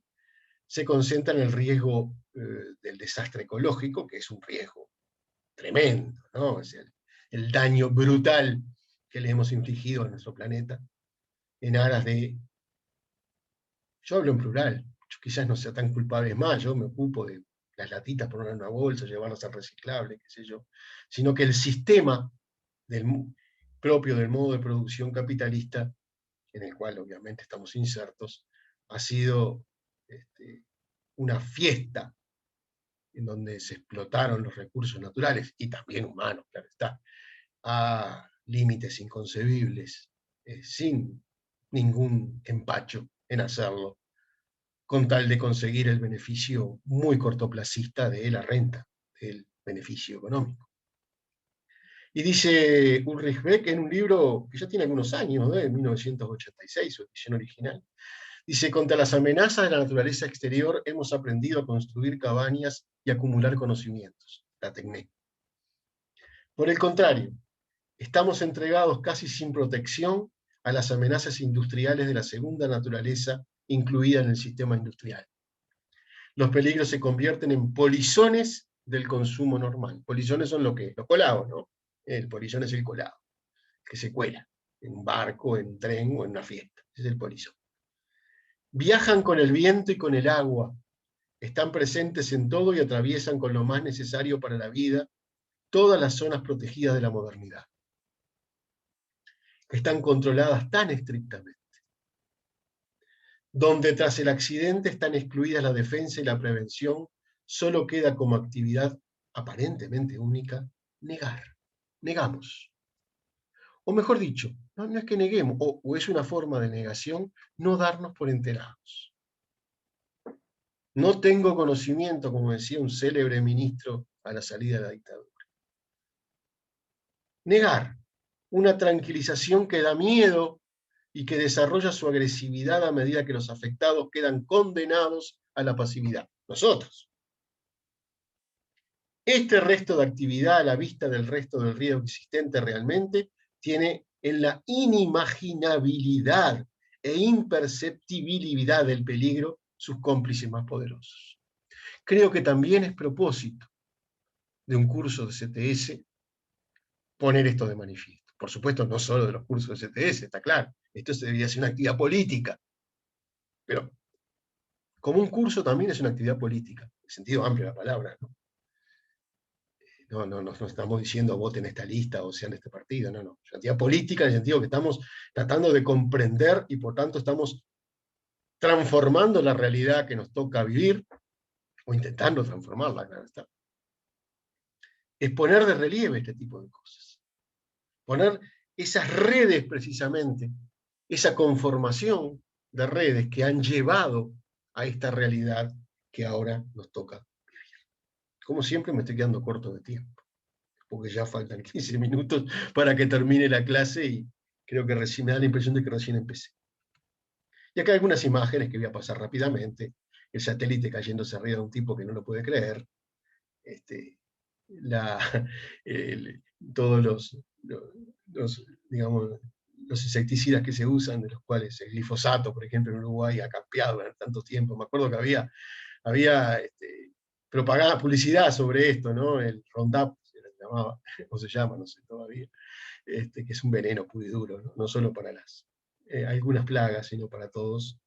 se concentra en el riesgo del desastre ecológico, que es un riesgo tremendo, ¿no? Es el daño brutal que le hemos infligido a nuestro planeta en aras de, yo hablo en plural, yo quizás no sea tan culpable, es más, yo me ocupo de las latitas, poner en una bolsa, llevarlas al reciclable, qué sé yo, sino que el sistema propio del modo de producción capitalista, en el cual obviamente estamos insertos, ha sido una fiesta en donde se explotaron los recursos naturales, y también humanos, claro está, a límites inconcebibles, sin ningún empacho en hacerlo, con tal de conseguir el beneficio muy cortoplacista de la renta, del beneficio económico. Y dice Ulrich Beck en un libro que ya tiene algunos años, de 1986, su edición original, dice: contra las amenazas de la naturaleza exterior hemos aprendido a construir cabañas y acumular conocimientos, la tecné. Por el contrario, estamos entregados casi sin protección a las amenazas industriales de la segunda naturaleza incluida en el sistema industrial. Los peligros se convierten en polizones del consumo normal. Polizones son los colados, ¿no? El polizón es el colado, que se cuela en un barco, en un tren o en una fiesta. Ese es el polizón. Viajan con el viento y con el agua, están presentes en todo y atraviesan con lo más necesario para la vida todas las zonas protegidas de la modernidad. Están controladas tan estrictamente, donde tras el accidente están excluidas la defensa y la prevención, solo queda como actividad aparentemente única negar. Negamos. O mejor dicho, no es que neguemos, o es una forma de negación no darnos por enterados. No tengo conocimiento, como decía un célebre ministro a la salida de la dictadura. Negar, una tranquilización que da miedo y que desarrolla su agresividad a medida que los afectados quedan condenados a la pasividad. Nosotros. Este resto de actividad a la vista del resto del riesgo existente realmente tiene en la inimaginabilidad e imperceptibilidad del peligro sus cómplices más poderosos. Creo que también es propósito de un curso de CTS poner esto de manifiesto. Por supuesto, no solo de los cursos de CTS, está claro. Esto debería ser una actividad política. Pero como un curso también es una actividad política, en el sentido amplio de la palabra, ¿no? No estamos diciendo voten esta lista o sean de este partido, no. Es una actividad política en el sentido que estamos tratando de comprender y por tanto estamos transformando la realidad que nos toca vivir, o intentando transformarla, claro está. Es poner de relieve este tipo de cosas. Poner esas redes precisamente, esa conformación de redes que han llevado a esta realidad que ahora nos toca vivir. Como siempre me estoy quedando corto de tiempo, porque ya faltan 15 minutos para que termine la clase y creo que me da la impresión de que recién empecé. Y acá hay algunas imágenes que voy a pasar rápidamente. El satélite cayéndose arriba de un tipo que no lo puede creer. Todos los insecticidas que se usan, de los cuales el glifosato, por ejemplo, en Uruguay ha campeado durante tanto tiempo. Me acuerdo que había propaganda, publicidad sobre esto, ¿no? El Roundup, se llamaba, o se llama, no sé todavía, que es un veneno puro y duro, ¿no? Solo para algunas plagas, sino para todos.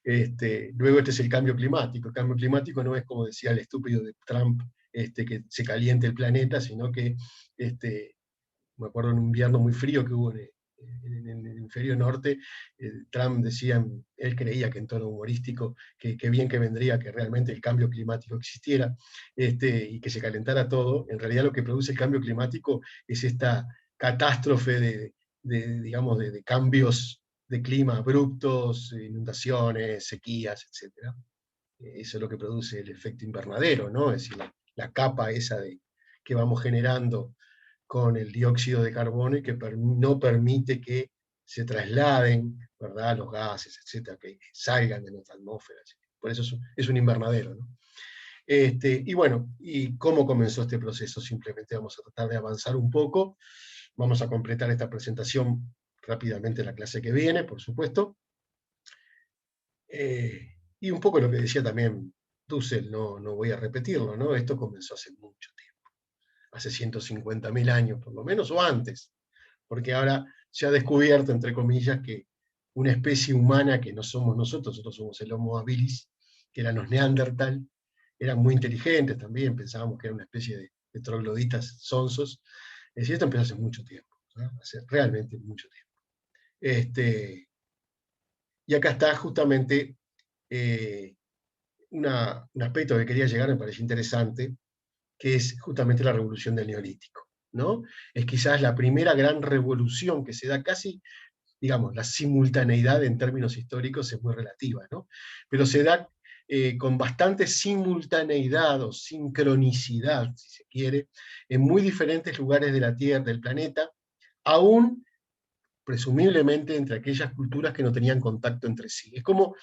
Luego es el cambio climático. El cambio climático no es, como decía el estúpido de Trump, que se caliente el planeta, sino que, me acuerdo en un invierno muy frío que hubo en el hemisferio norte, Trump decía, él creía que en tono humorístico, que bien que vendría que realmente el cambio climático existiera, y que se calentara todo. En realidad lo que produce el cambio climático es esta catástrofe digamos, de cambios de clima abruptos, inundaciones, sequías, etc. Eso es lo que produce el efecto invernadero, ¿no? Es decir, la capa esa que vamos generando con el dióxido de carbono y que no permite que se trasladen, ¿verdad?, los gases, etcétera, que salgan de nuestra atmósfera. Por eso es un invernadero, ¿no? Y bueno, ¿y cómo comenzó este proceso? Simplemente vamos a tratar de avanzar un poco. Vamos a completar esta presentación rápidamente en la clase que viene, por supuesto. Y un poco lo que decía también Dussel, no voy a repetirlo, ¿no? Esto comenzó hace mucho tiempo, hace 150.000 años por lo menos, o antes, porque ahora se ha descubierto, entre comillas, que una especie humana que no somos nosotros somos el Homo habilis, que eran los Neandertal, eran muy inteligentes también, pensábamos que era una especie de trogloditas sonsos. Es decir, esto empezó hace mucho tiempo, ¿no? Hace realmente mucho tiempo. Y acá está justamente un aspecto que quería llegar, me parece interesante, que es justamente la revolución del Neolítico, ¿no? Es quizás la primera gran revolución que se da casi, digamos, la simultaneidad en términos históricos es muy relativa, ¿no? Pero se da con bastante simultaneidad o sincronicidad, si se quiere, en muy diferentes lugares de la Tierra, del planeta, aún presumiblemente entre aquellas culturas que no tenían contacto entre sí. Es como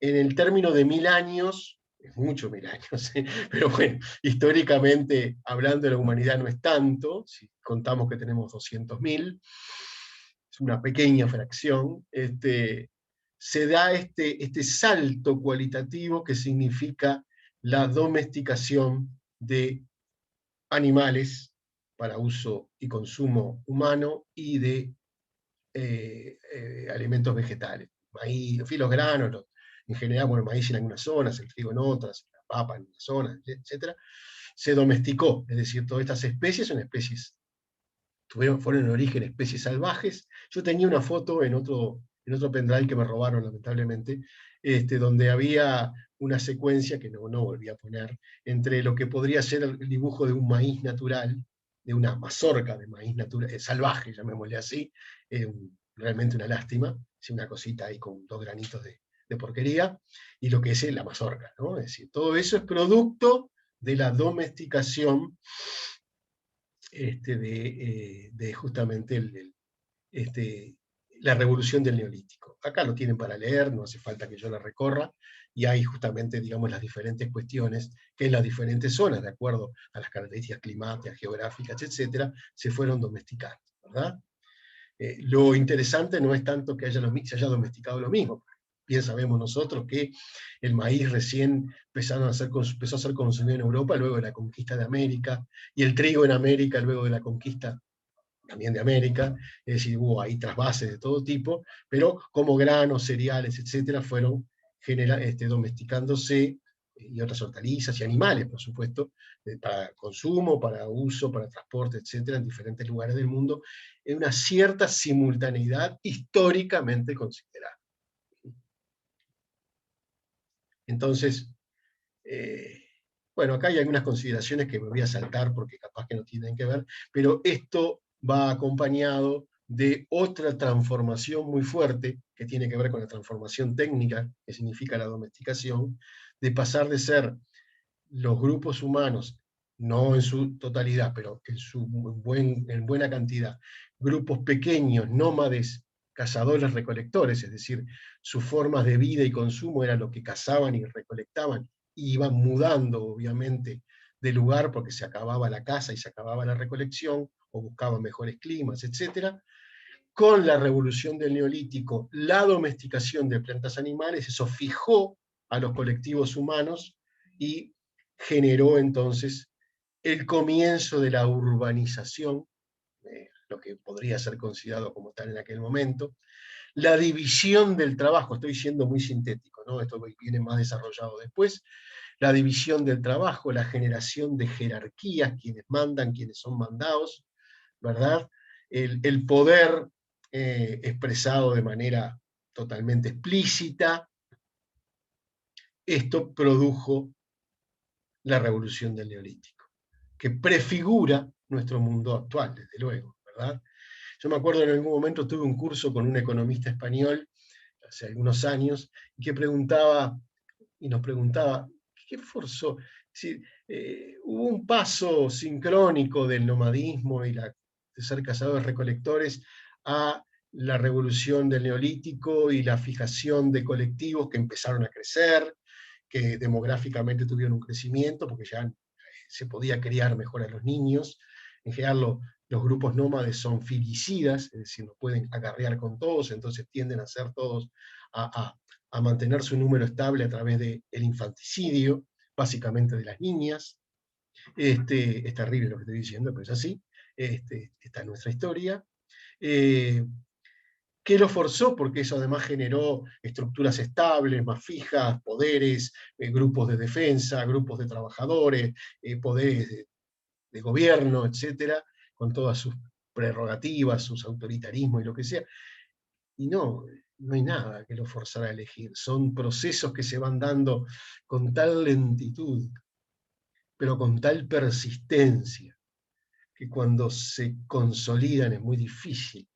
en el término de 1000 años, es mucho 1000 años, pero bueno, históricamente hablando de la humanidad no es tanto, si contamos que tenemos 200.000, es una pequeña fracción, se da este salto cualitativo que significa la domesticación de animales para uso y consumo humano y de alimentos vegetales, maíz, los granos, en general, bueno, el maíz en algunas zonas, el trigo en otras, la papa en otras zonas, etc. Se domesticó, es decir, todas estas especies son especies, fueron en origen especies salvajes. Yo tenía una foto en otro pendrive que me robaron lamentablemente, donde había una secuencia que no volví a poner, entre lo que podría ser el dibujo de un maíz natural, de una mazorca de maíz natural, salvaje, llamémosle así, realmente una lástima, una cosita ahí con 2 granitos de porquería, y lo que es la mazorca, ¿no? Es decir, todo eso es producto de la domesticación de justamente la revolución del Neolítico. Acá lo tienen para leer, no hace falta que yo la recorra, y hay justamente, digamos, las diferentes cuestiones que en las diferentes zonas, de acuerdo a las características climáticas, geográficas, etcétera, se fueron domesticando, ¿verdad? Lo interesante no es tanto que se haya domesticado lo mismo. Bien sabemos nosotros que el maíz recién empezó a ser consumido en Europa luego de la conquista de América, y el trigo en América luego de la conquista también de América, es decir, hubo ahí trasvases de todo tipo, pero como granos, cereales, etcétera, fueron domesticándose, y otras hortalizas y animales, por supuesto, para consumo, para uso, para transporte, etcétera, en diferentes lugares del mundo, en una cierta simultaneidad históricamente considerada. Entonces, bueno, acá hay algunas consideraciones que me voy a saltar porque capaz que no tienen que ver, pero esto va acompañado de otra transformación muy fuerte, que tiene que ver con la transformación técnica, que significa la domesticación, de pasar de ser los grupos humanos, no en su totalidad, pero en buena cantidad, grupos pequeños, nómades, cazadores, recolectores, es decir, sus formas de vida y consumo eran lo que cazaban y recolectaban, y iban mudando, obviamente, de lugar porque se acababa la caza y se acababa la recolección, o buscaban mejores climas, etc. Con la revolución del Neolítico, la domesticación de plantas animales, eso fijó a los colectivos humanos y generó entonces el comienzo de la urbanización, lo que podría ser considerado como tal en aquel momento, la división del trabajo, estoy siendo muy sintético, ¿no? Esto viene más desarrollado después, la división del trabajo, la generación de jerarquías, quienes mandan, quienes son mandados, ¿verdad? El poder expresado de manera totalmente explícita. Esto produjo la revolución del Neolítico, que prefigura nuestro mundo actual, desde luego, ¿verdad? Yo me acuerdo en algún momento tuve un curso con un economista español, hace algunos años, que nos preguntaba, ¿qué forzó? Es decir, hubo un paso sincrónico del nomadismo y de ser cazadores recolectores a la revolución del Neolítico y la fijación de colectivos que empezaron a crecer, que demográficamente tuvieron un crecimiento, porque ya se podía criar mejor a los niños. En general, los grupos nómades son filicidas, es decir, no pueden acarrear con todos, entonces tienden a ser todos a mantener su número estable a través del infanticidio, básicamente de las niñas. Es terrible lo que estoy diciendo, pero es así. Esta es nuestra historia. ¿Qué lo forzó? Porque eso además generó estructuras estables, más fijas, poderes, grupos de defensa, grupos de trabajadores, poderes de gobierno, etcétera, con todas sus prerrogativas, sus autoritarismos y lo que sea. Y no hay nada que lo forzara a elegir. Son procesos que se van dando con tal lentitud, pero con tal persistencia, que cuando se consolidan es muy difícil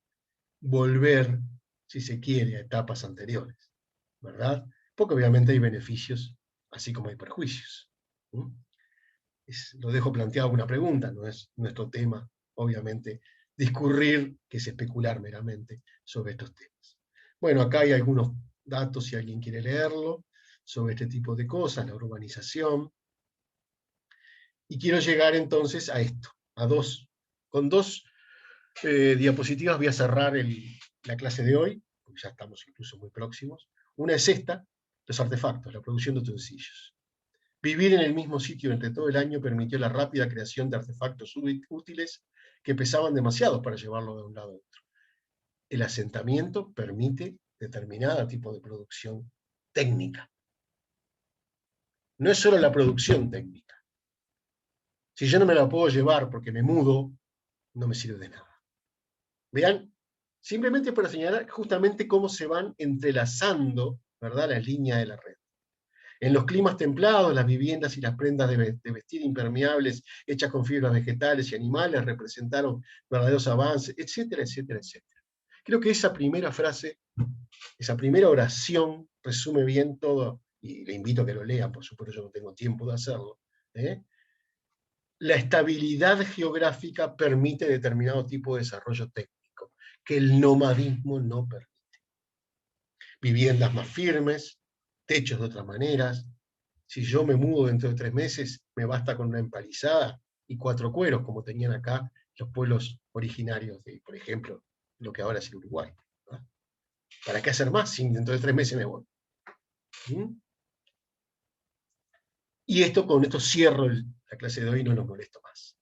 volver, si se quiere, a etapas anteriores, ¿verdad? Porque obviamente hay beneficios, así como hay perjuicios. Lo dejo planteado una pregunta, no es nuestro tema, obviamente, discurrir, que es especular meramente sobre estos temas. Bueno, acá hay algunos datos, si alguien quiere leerlo, sobre este tipo de cosas, la urbanización. Y quiero llegar entonces a esto, con dos diapositivas voy a cerrar la clase de hoy, porque ya estamos incluso muy próximos. Una es esta, los artefactos, la producción de utensilios. Vivir en el mismo sitio entre todo el año permitió la rápida creación de artefactos útiles que pesaban demasiado para llevarlo de un lado a otro. El asentamiento permite determinado tipo de producción técnica. No es solo la producción técnica. Si yo no me la puedo llevar porque me mudo, no me sirve de nada. Vean, simplemente para señalar justamente cómo se van entrelazando, ¿verdad?, las líneas de la red. En los climas templados, las viviendas y las prendas de vestir impermeables hechas con fibras vegetales y animales representaron verdaderos avances, etcétera, etcétera, etcétera. Creo que esa primera frase, esa primera oración, resume bien todo, y le invito a que lo lean, por supuesto yo no tengo tiempo de hacerlo. La estabilidad geográfica permite determinado tipo de desarrollo técnico, que el nomadismo no permite. Viviendas más firmes, techos de otras maneras. Si yo me mudo dentro de 3 meses, me basta con una empalizada y 4 cueros, como tenían acá los pueblos originarios de, por ejemplo, lo que ahora es el Uruguay, ¿no? ¿Para qué hacer más si dentro de 3 meses me voy? Y con esto cierro la clase de hoy y no los molesto más.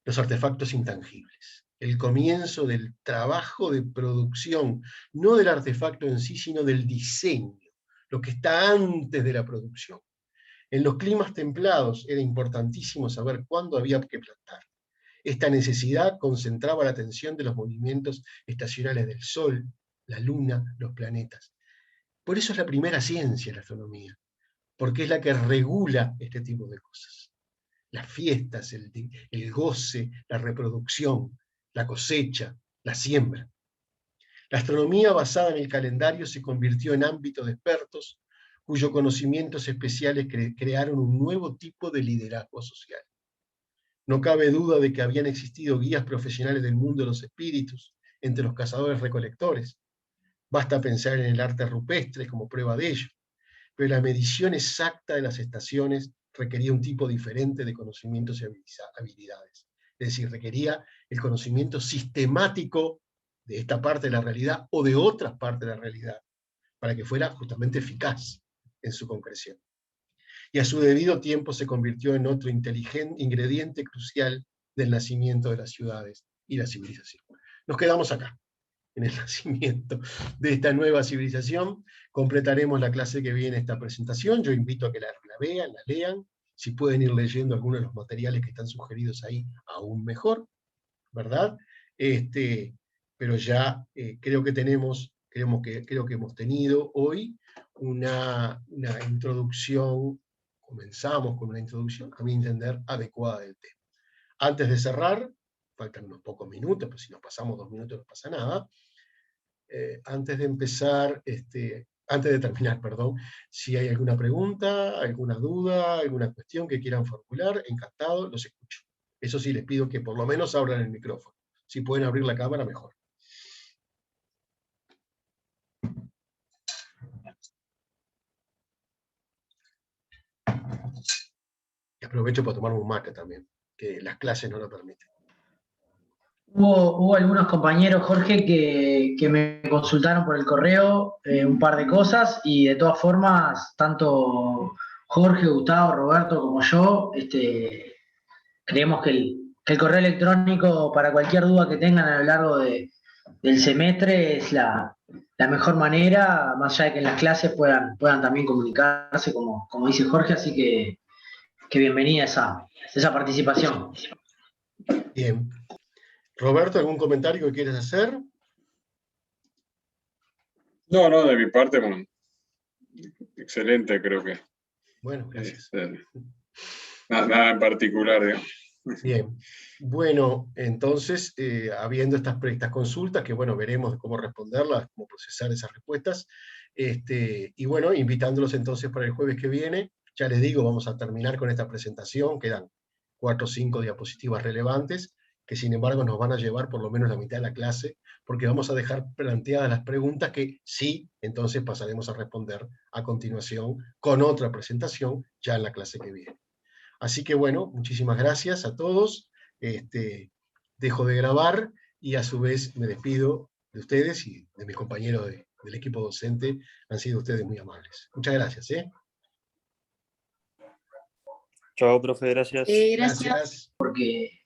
Los artefactos intangibles. El comienzo del trabajo de producción, no del artefacto en sí, sino del diseño, lo que está antes de la producción. En los climas templados era importantísimo saber cuándo había que plantar. Esta necesidad concentraba la atención de los movimientos estacionales del Sol, la Luna, los planetas. Por eso es la primera ciencia, la astronomía, porque es la que regula este tipo de cosas. Las fiestas, el goce, la reproducción, la cosecha, la siembra. La astronomía basada en el calendario se convirtió en ámbito de expertos cuyos conocimientos especiales crearon un nuevo tipo de liderazgo social. No cabe duda de que habían existido guías profesionales del mundo de los espíritus entre los cazadores-recolectores. Basta pensar en el arte rupestre como prueba de ello. Pero la medición exacta de las estaciones requería un tipo diferente de conocimientos y habilidades. Es decir, requería el conocimiento sistemático de esta parte de la realidad o de otras partes de la realidad, para que fuera justamente eficaz en su concreción. Y a su debido tiempo se convirtió en otro ingrediente crucial del nacimiento de las ciudades y la civilización. Nos quedamos acá, en el nacimiento de esta nueva civilización. Completaremos la clase que viene esta presentación. Yo invito a que la vean, la lean. Si pueden ir leyendo algunos de los materiales que están sugeridos ahí, aún mejor, ¿verdad? pero ya creo que hemos tenido hoy una introducción, comenzamos con una introducción, a mi entender, adecuada del tema. Antes de cerrar, faltan unos pocos minutos, pero si nos pasamos 2 minutos no pasa nada. Antes de terminar, perdón, si hay alguna pregunta, alguna duda, alguna cuestión que quieran formular, encantado, los escucho. Eso sí, les pido que por lo menos abran el micrófono. Si pueden abrir la cámara, mejor. Y aprovecho para tomar un mate también, que las clases no lo permiten. Hubo algunos compañeros, Jorge, que me consultaron por el correo un par de cosas y de todas formas, tanto Jorge, Gustavo, Roberto como yo, creemos que el correo electrónico para cualquier duda que tengan a lo largo del semestre es la mejor manera, más allá de que en las clases puedan también comunicarse, como dice Jorge, así que bienvenida esa participación. Bien. Roberto, ¿algún comentario que quieres hacer? No, de mi parte, bueno, excelente, creo que. Bueno, gracias. Nada en particular, digamos. Bien. Bueno, entonces, habiendo estas consultas, que bueno, veremos cómo responderlas, cómo procesar esas respuestas, y bueno, invitándolos entonces para el jueves que viene, ya les digo, vamos a terminar con esta presentación, quedan 4 o 5 diapositivas relevantes, que sin embargo nos van a llevar por lo menos la mitad de la clase, porque vamos a dejar planteadas las preguntas que sí, entonces pasaremos a responder a continuación con otra presentación ya en la clase que viene. Así que bueno, muchísimas gracias a todos, dejo de grabar y a su vez me despido de ustedes y de mis compañeros del equipo docente, han sido ustedes muy amables. Muchas gracias. Chao, profe, gracias. Gracias. Porque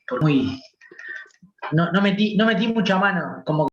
no metí mucha mano, como